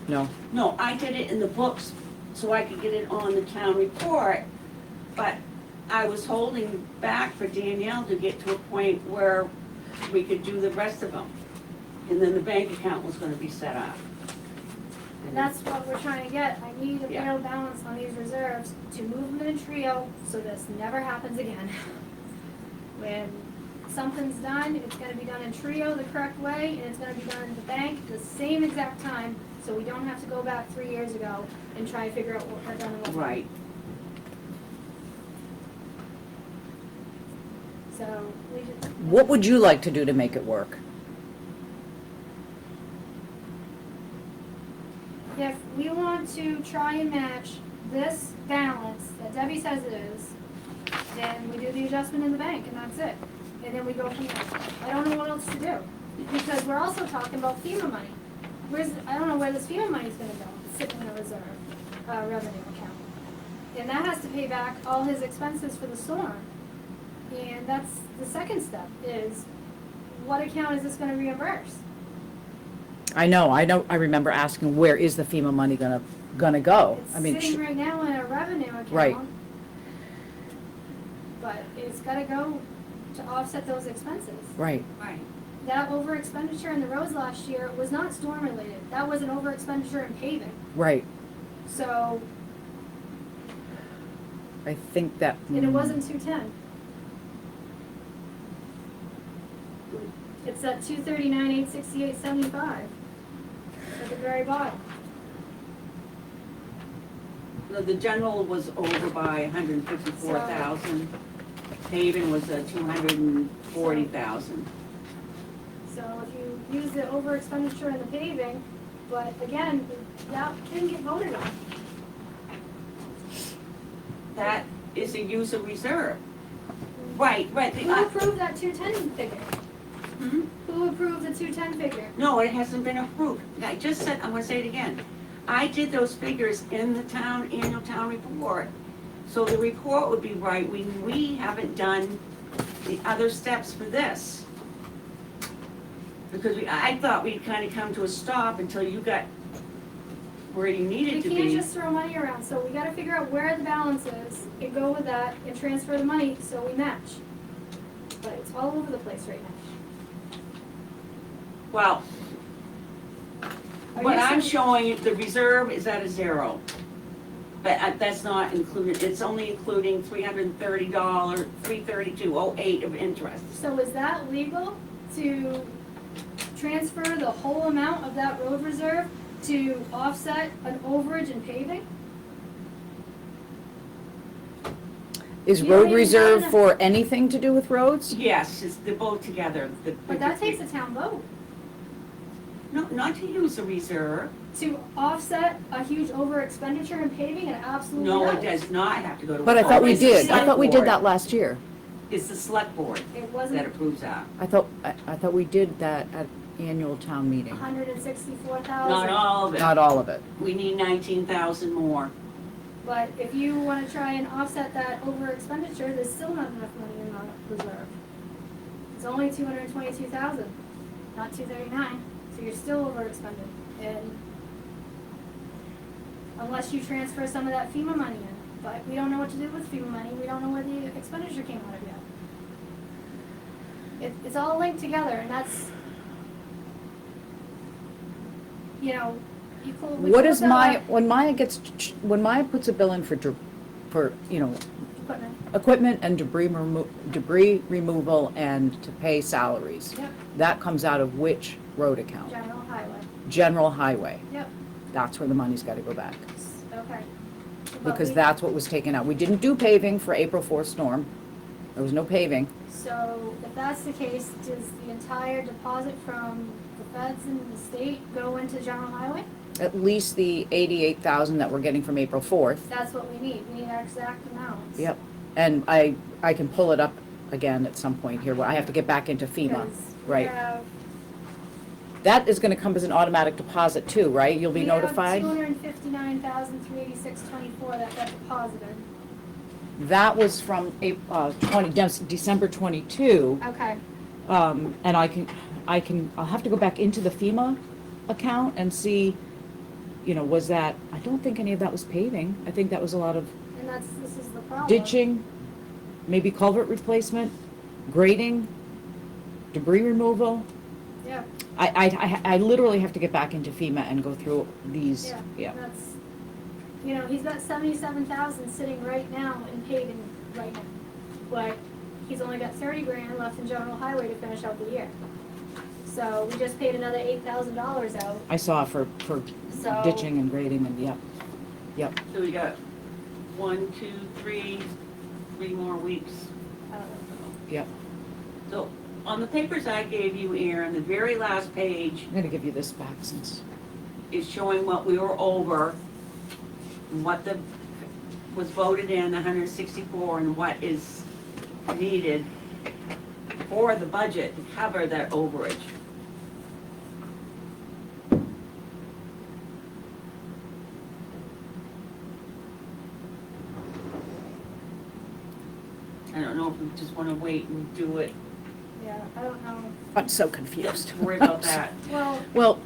No. no, I did it in the books so I could get it on the town report, but I was holding back for Danielle to get to a point where we could do the rest of them. And then the bank account was gonna be set up. And that's what we're trying to get. I need a Yeah. real balance on these reserves to move them in a trio so this never happens again. When something's done, it's gonna be done in trio the correct way, and it's gonna be done in the bank the same exact time, so we don't have to go back 3 years ago and try to figure out what got done and what. Right. So we just. What would you like to do to make it work? if we want to try and match this balance that Debbie says it is, then we do the adjustment in the bank and that's it. And then we go from there. I don't know what else to do. Because we're also talking about FEMA money. I don't know where this FEMA money's gonna go. It's sitting in a reserve, revenue account. And that has to pay back all his expenses for the storm. And that's the second step is, what account is this gonna reimburse? I know, I remember asking, where is the FEMA money gonna go? I mean, It's sitting right now in a revenue account. Right. But it's gotta go to offset those expenses. Right, Right. That over expenditure in the roads last year was not storm related. That was an over expenditure in paving. right. So, I think that. and it wasn't 210. It's at 239, 868, 75 at the very bottom. The general was over by 154,000. Paving was 240,000. So if you use the over expenditure in the paving, but again, that didn't get voted on. That is a use of reserve. Right. Who approved that 210 figure? Hmm? Who approved the 210 figure? No, it hasn't been approved. I just said, I'm gonna say it again. I did those figures in the annual town report. So the report would be right. We haven't done the other steps for this. Because I thought we'd kind of come to a stop until you got where you needed to We can't be. just throw money around, so we gotta figure out where the balance is and go with that and transfer the money so we match. But it's all over the place right now. Well, Are what you I'm saying- showing you, the reserve is at a 0. But that's not included, it's only including $330, $332.08 of interest. So is that legal to transfer the whole amount of that road reserve to offset an overage in paving? Is You don't road even reserve have for anything to do with roads? Yes, they're both together. But that takes a town vote No, not to use a reserve. to offset a huge over expenditure in paving, it absolutely No, it does. does not have to go to. But I thought we It's the did, I thought we did select that board. last year. It's the select board It that wasn't approves that. I thought we did that at annual town meeting. 164,000. Not all of it. Not all of it. We need 19,000 more. But if you wanna try and offset that over expenditure, there's still not enough money in the reserve. It's only 222,000, not 239, so you're still over expended. And unless you transfer some of that FEMA money in, but we don't know what to do with FEMA money, we don't know where the expenditure came out of yet. It's all linked together, and that's, you know, we What closed is that Maya, up- when Maya puts a bill in for, you know, equipment. equipment and debris removal and to pay salaries, Yep, that comes out of which road account? general highway, General highway. yep, That's where the money's gotta go back. okay. But Because we- that's what was taken out. We didn't do paving for April 4th storm. There was no paving. So if that's the case, does the entire deposit from the feds and the state go into general highway? At least the 88,000 that we're getting from April 4th. That's what we need our exact amounts. Yep. And I can pull it up again at some point here. I have to get back into FEMA. Because we Right. have- That is gonna come as an automatic deposit too, right? You'll be notified? We have 259,386.24 that got deposited. That was from December 22. Okay, And I'll have to go back into the FEMA account and see, you know, was that, I don't think any of that was paving. I think that was a lot of and this is the problem. ditching, maybe culvert replacement, grading, debris removal. Yeah, I literally have to get back into FEMA and go through these, yeah. that's, you know, he's got 77,000 sitting right now in paving right now. But he's only got 30 grand left in general highway to finish out the year. So we just paid another $8,000 out, I saw for so. ditching and grading and, yep. So we got 1, 2, 3 more weeks. Yep. So on the papers I gave you, Aaron, the very last page, I'm gonna give you this back since, is showing what we were over, and what was voted in, 164, and what is needed for the budget to cover that overage. I don't know if we just wanna wait and do it, Yeah, I don't know. I'm so confused. worry about that. Well, Well,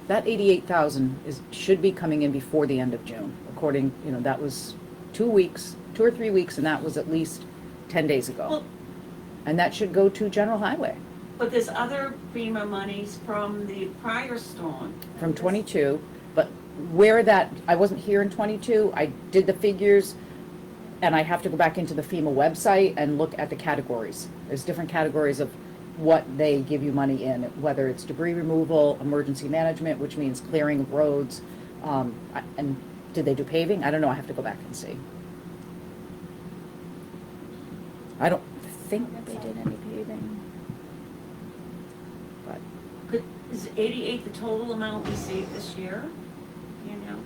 that 88,000 should be coming in before the end of June, according, that was 2 weeks, 2 or 3 weeks, and that was at least 10 days ago. Well, And that should go to general highway but there's other FEMA monies from the prior storm. from 22, but I wasn't here in 22, I did the figures, and I have to go back into the FEMA website and look at the categories. There's different categories of what they give you money in, whether it's debris removal, emergency management, which means clearing of roads, and did they do paving? I don't know, I have to go back and see. I don't think they did any paving. But, Is 88 the total amount we saved this year? You know?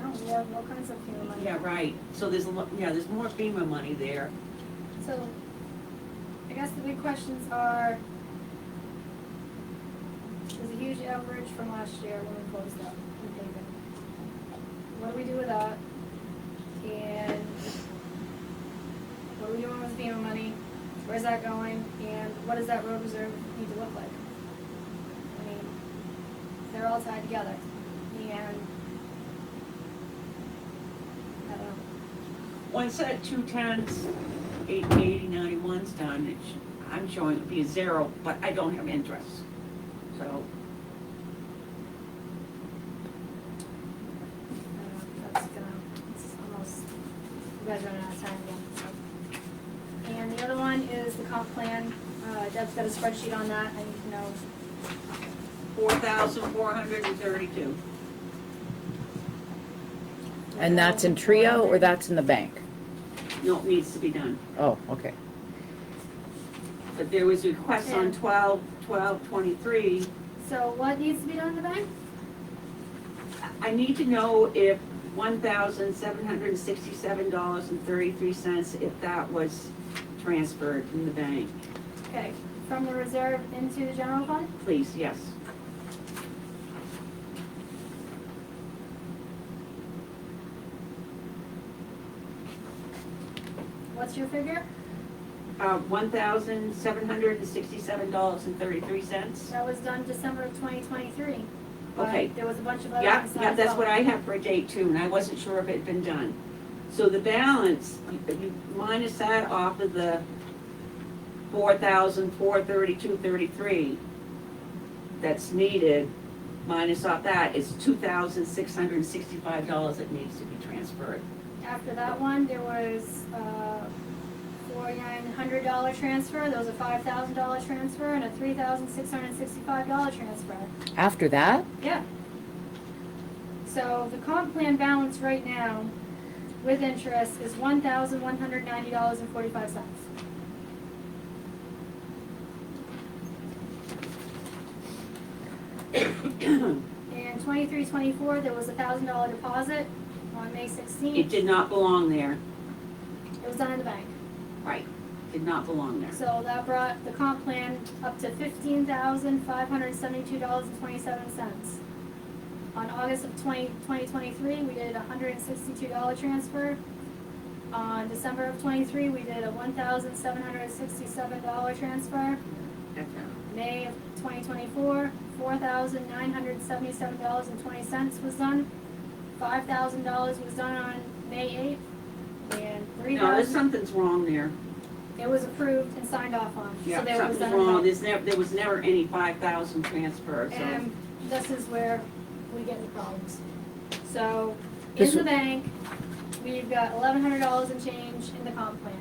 no, we have all kinds of FEMA money. Yeah, right. So there's there's more FEMA money there. So, I guess the big questions are, there's a huge average from last year when we closed up in paving. What do we do with that? And what are we doing with FEMA money? Where's that going? And what does that road reserve need to look like? I mean, they're all tied together. And, I don't know. Once that 210s, 880, 91's done, I'm showing it be a 0, but I don't have interest. So, That's it's almost, you guys running out of time again, so. And the other one is the comp plan, Deb's got a spreadsheet on that, I need to know. 4,432. and that's in Trio or that's in the bank? No, it needs to be done. Oh, okay. But there was a request on 12/23. So what needs to be done in the bank? I need to know if $1,767.33, if that was transferred from the bank. Okay, from the reserve into the general fund? Please, yes. What's your figure? $1,767.33. That was done December of 2023. Okay. But there was a bunch of other Yeah, things. yeah, that's what I have for a date too, and I wasn't sure if it had been done. So the balance, you minus that off of the 4,432.33 that's needed, minus off that is $2,665 that needs to be transferred. After that one, there was $4,900 transfer, there was a $5,000 transfer, and a $3,665 transfer. After that? Yeah. So the comp plan balance right now, with interest, is $1,190.45. And 23-24, there was a $1,000 deposit on May 16th. It did not belong there, It was done in the bank. right, did not belong there. So that brought the comp plan up to $15,572.27. On August of 2023, we did a $162 transfer. On December of 23, we did a $1,767 transfer. May of 2024, $4,977.20 was done. $5,000 was done on May 8th, and No, $3,000. something's wrong there. It was approved and signed off on. Yeah, So there was something's done. wrong, there was never any 5,000 transfer, so. And this is where we get into problems. So, This in the w- bank, we've got $1,100 and change in the comp plan.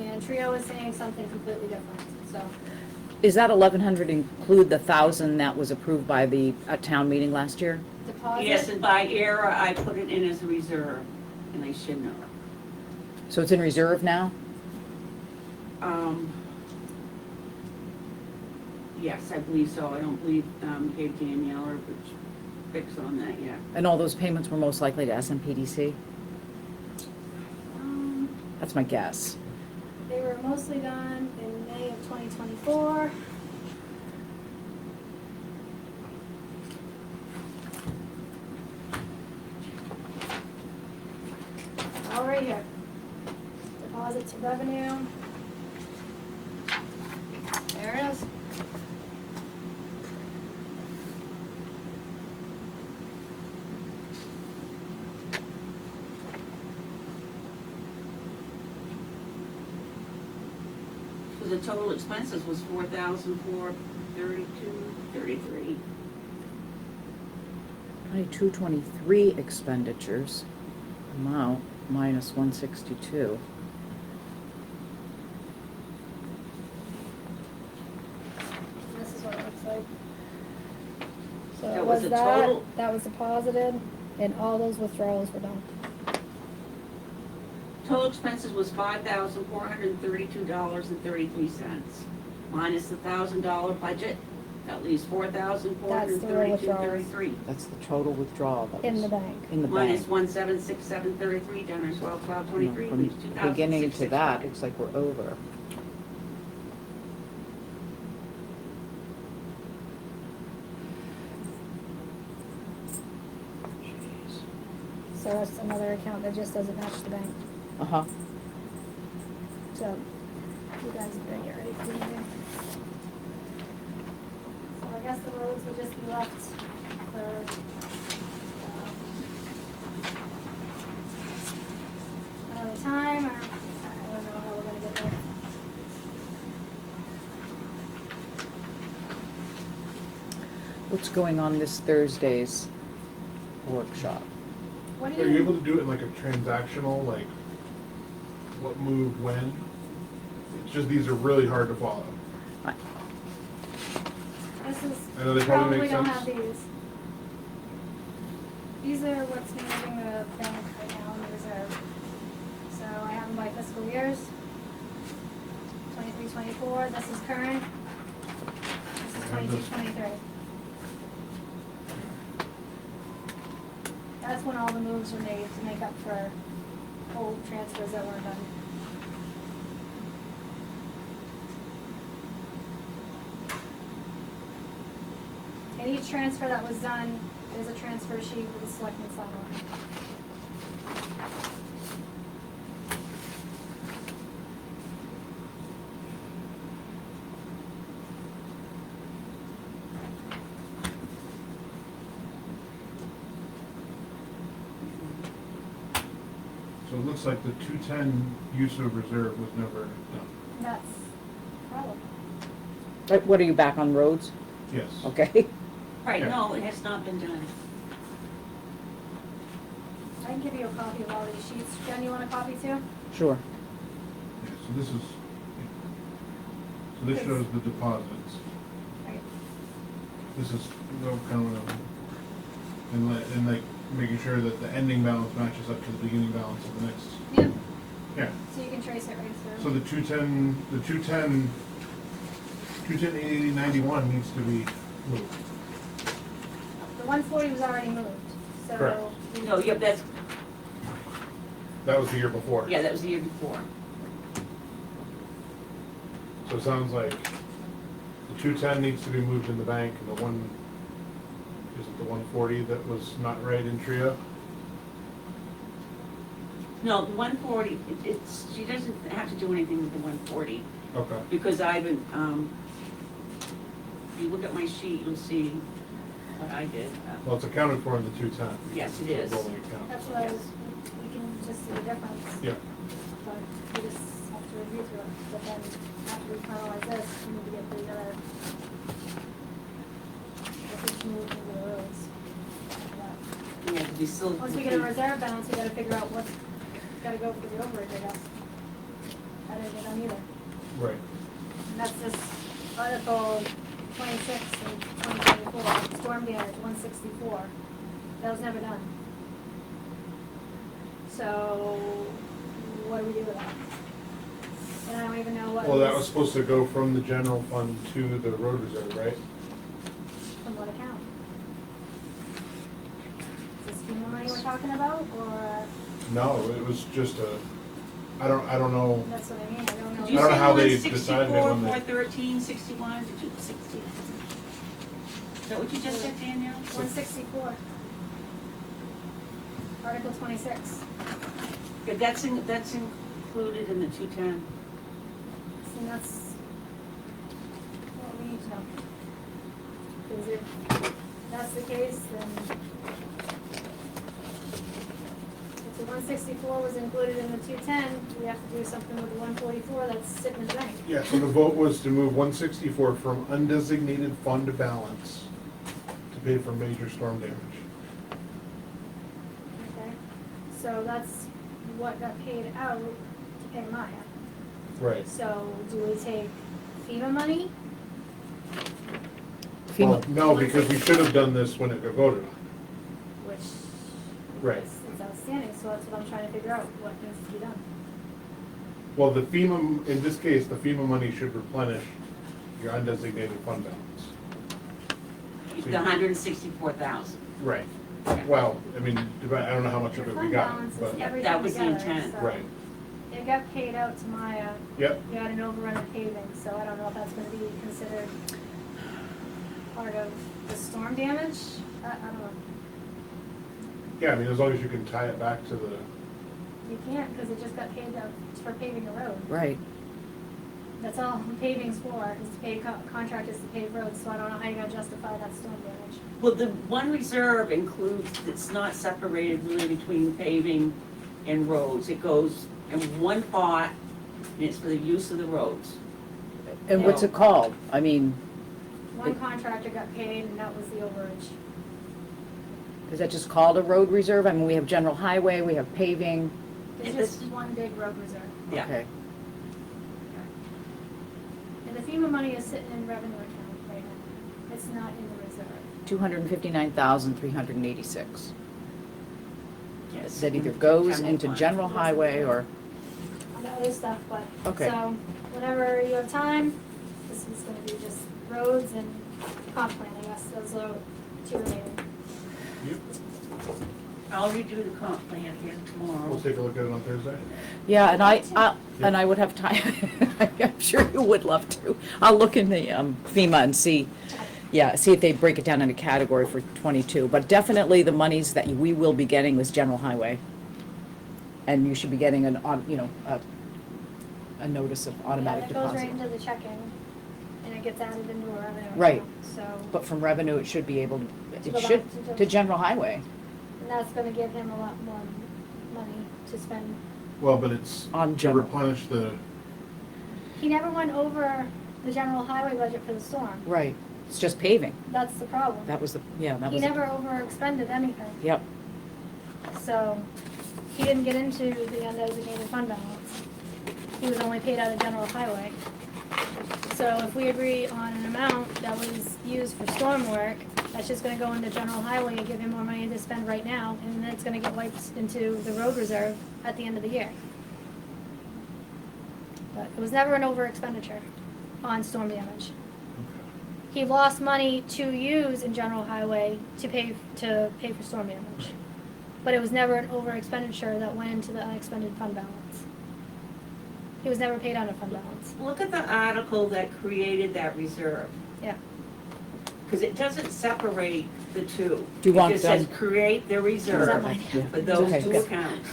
And Trio is saying something completely different, so. Is that 1,100 include the 1,000 that was approved by the town meeting last year? Deposit. Yes, and by error, I put it in as a reserve, and I shouldn't have. So it's in reserve now? Yes, I believe so. I don't believe, gave Danielle or fix on that yet. And all those payments were most likely to SMPDC? Um, That's my guess. They were mostly done in May of 2024. All right here. Deposit to revenue. There it is. So the total expenses was $4,432.33. 2223 expenditures, amount minus 162. This is what it looks like. So That it was was the that, total? that was deposited, and all those withdrawals were done. Total expenses was $5,432.33. Minus the $1,000 budget, that leaves $4,432.33. That's the total withdrawal that was. In the bank. In the Minus bank. 1,767.33 down to 12,1223 From leaves beginning to that, 2,665. looks like we're over. So that's another account that just doesn't match the bank. Uh-huh. So you guys better get ready for the meeting. So I guess the roads would just be left for, another time, or I don't know how we're gonna get there. What's going on this Thursday's workshop? What Are do you you, able to do it in like a transactional, like what moved when? It's just these are really hard to follow. this is, I know they probably probably make don't sense. have these. These are what's moving the bank right now in the reserve. So I have them by fiscal years. 23, 24, this is current. This is I have 22, this. 23. That's when all the moves were made to make up for old transfers that weren't done. And each transfer that was done, there's a transfer sheet with a selectman sign on it. So it looks like the 210 use of reserve was never done. That's the problem. What are you back on roads? Yes. Okay. Right, Yeah. no, it has not been done. I can give you a copy of all these sheets. Jen, you want a copy too? Sure. Yeah, so this is, so this shows the deposits. Right. This is no kind of, and like making sure that the ending balance matches up to the beginning balance of the next. Yeah, Yeah. so you can trace it right So through. the 210, 8091 needs to be moved. The 140 was already moved, so. Correct. No, yeah, that's, That was the year before. yeah, that was the year before. So it sounds like the 210 needs to be moved in the bank, and the one, is it the 140 that was not right in Trio? No, the 140, it's, she doesn't have to do anything with the 140, Okay. because I've been, if you look at my sheet, you'll see what I did. Well, it's accounted for in the 210. Yes, it is. Rolling account. That's what I was, we can just see the difference. Yeah. But we just have to review through it, but then after we finalize this, we need to get the other. If it's moved into the roads. Yeah. Yeah, we still. Once we get a reserve balance, we gotta figure out what's gotta go for the overage, I guess. I didn't get them either. Right. And that's this Article 26 and 2024, storm damage 164. That was never done. So, what do we do with that? And I don't even know what. Well, that was was supposed to go from the general fund to the road reserve, right? from what account? Is this FEMA money we're talking about, or, No, it was just I don't know. that's what I mean, I don't know. Did you I don't know say how they 164, decided it when they- 413, 61, did you, 60? Is that what you just said, Danielle? 164. Article 26. Yeah, that's included in the 210. And that's what we need to know. Because if that's the case, then if the 164 was included in the 210, we have to do something with the 144 that's sitting in the bank. Yeah, so the vote was to move 164 from undesignated fund balance to pay for major storm damage. Okay? So that's what got paid out to pay Maya. Right. So do we take FEMA money? Well, FEMA, no, because we should have done this when it got voted on. Which Right. is outstanding, so that's what I'm trying to figure out, what needs to be done. Well, the FEMA, in this case, the FEMA money should replenish your undesignated fund balance. The 164,000. Right. Well, I mean, I don't know how much Your of it we fund got, balance is but, everything That was the together, intent. so right. It got paid out to Maya, Yep, you had an overrun of paving, so I don't know if that's gonna be considered part of the storm damage, I don't know. yeah, I mean, as long as you can tie it back to the, You can't, cause it just got paid out for paving a road, right. that's all paving's for, is to pay contractors to pave roads, so I don't know how you're gonna justify that storm damage. Well, the one reserve includes, it's not separated really between paving and roads. It goes in one pot, and it's for the use of the roads. And what's it called? I mean, One contractor got paid, and that was the overage. is that just called a road reserve? I mean, we have general highway, we have paving. It's Yeah, just one big road reserve. Yeah. Okay. And the FEMA money is sitting in revenue account right now. It's not in the reserve. 259,386. Yes. That either goes General into fund. general highway or, On the other stuff, but, Okay. so, whenever you have time, this is gonna be just roads and comp plan, I guess, those are two remaining. I'll redo the comp plan again tomorrow. we'll take a look at it on Thursday. yeah, and I would have time. I'm sure you would love to. I'll look in the FEMA and see if they break it down into category for 22. But definitely the monies that we will be getting was general highway. And you should be getting a notice of automatic Yeah, that goes right deposit. into the checking, and it gets added into a revenue Right. account, so, But from revenue, it should be able To to, go it back should, to to general highway and that's gonna give him a lot more money to spend. Well, but it's on to general. replenish the, He never went over the general highway budget for the storm, Right, it's just paving. that's the problem. That was the, that He was, never overexpended anything. yep. So, he didn't get into the undesignated fund balance. He was only paid out of general highway. So if we agree on an amount that was used for storm work, that's just gonna go into general highway and give him more money to spend right now, and then it's gonna get wiped into the road reserve at the end of the year. But it was never an over expenditure on storm damage. He lost money to use in general highway to pay for storm damage. But it was never an over expenditure that went into the unexpended fund balance. He was never paid out of fund balance. Look at the article that created that reserve, Yeah. because it doesn't separate the two. Do you want It just says them- create the Is that reserve mine? Yeah. for those Okay. two accounts.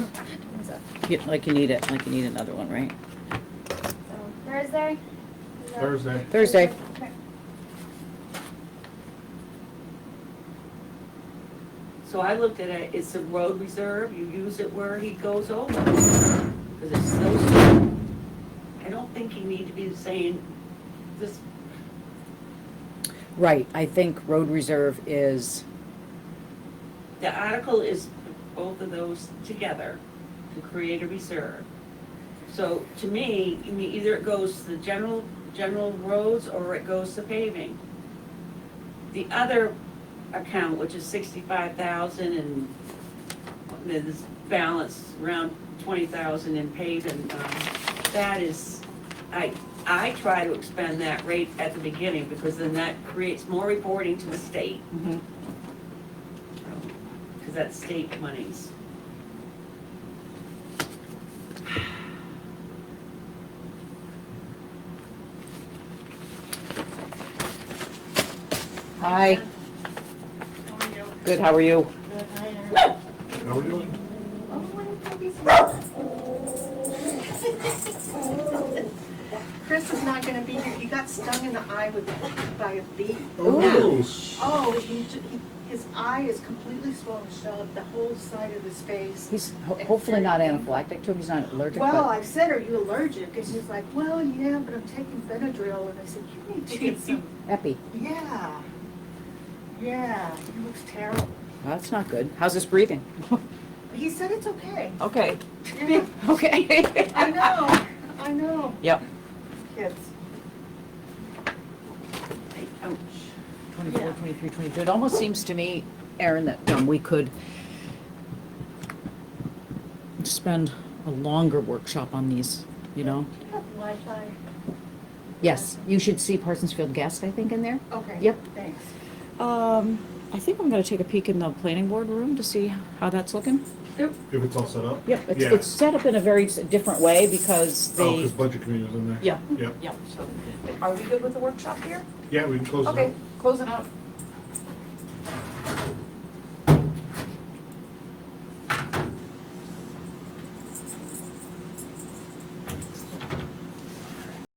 Like you need it, like you need another one, right? So, Thursday? Is that- Thursday. Thursday. Okay. So I looked at it, it's a road reserve, you use it where he goes over. Because it's snowstorm. I don't think you need to be saying this, Right, I think road reserve is, the article is both of those together to create a reserve. So to me, I mean, either it goes to the general roads or it goes to paving. The other account, which is 65,000 and there's balance around 20,000 in paving, that is I try to expend that rate at the beginning, because then that creates more reporting to the state, Mhm. because that's state monies. Hi, good, how are you? How are we doing? Chris is not gonna be here. He got stung in the eye by a bee. Ooh. Oh, his eye is completely swollen shut, the whole side of his face. He's hopefully not anaphylactic to him, he's not allergic, Well, but I said, are you allergic? And he's like, well, yeah, but I'm taking Benadryl. And I said, you need to get some, epi. yeah. Yeah, he looks terrible. That's not good. How's his breathing? He said it's okay. Okay, Yeah, okay. I know, Yep. kids. Ouch. 24, Yeah. 23, 22. It almost seems to me, Erin, that we could spend a longer workshop on these, you know? Do you have Wi-Fi? Yes, you should see Parsonsfield Guest, I think, in there. Okay. Yep. Thanks. I think I'm gonna take a peek in the planning board room to see how that's looking. If it's all set up? Yep, Yeah. it's set up in a very different way because Oh, they, because budget committee was in there. yeah, Yeah, yeah, so, are we good with the workshop here? yeah, we can close it Okay, up. close it out.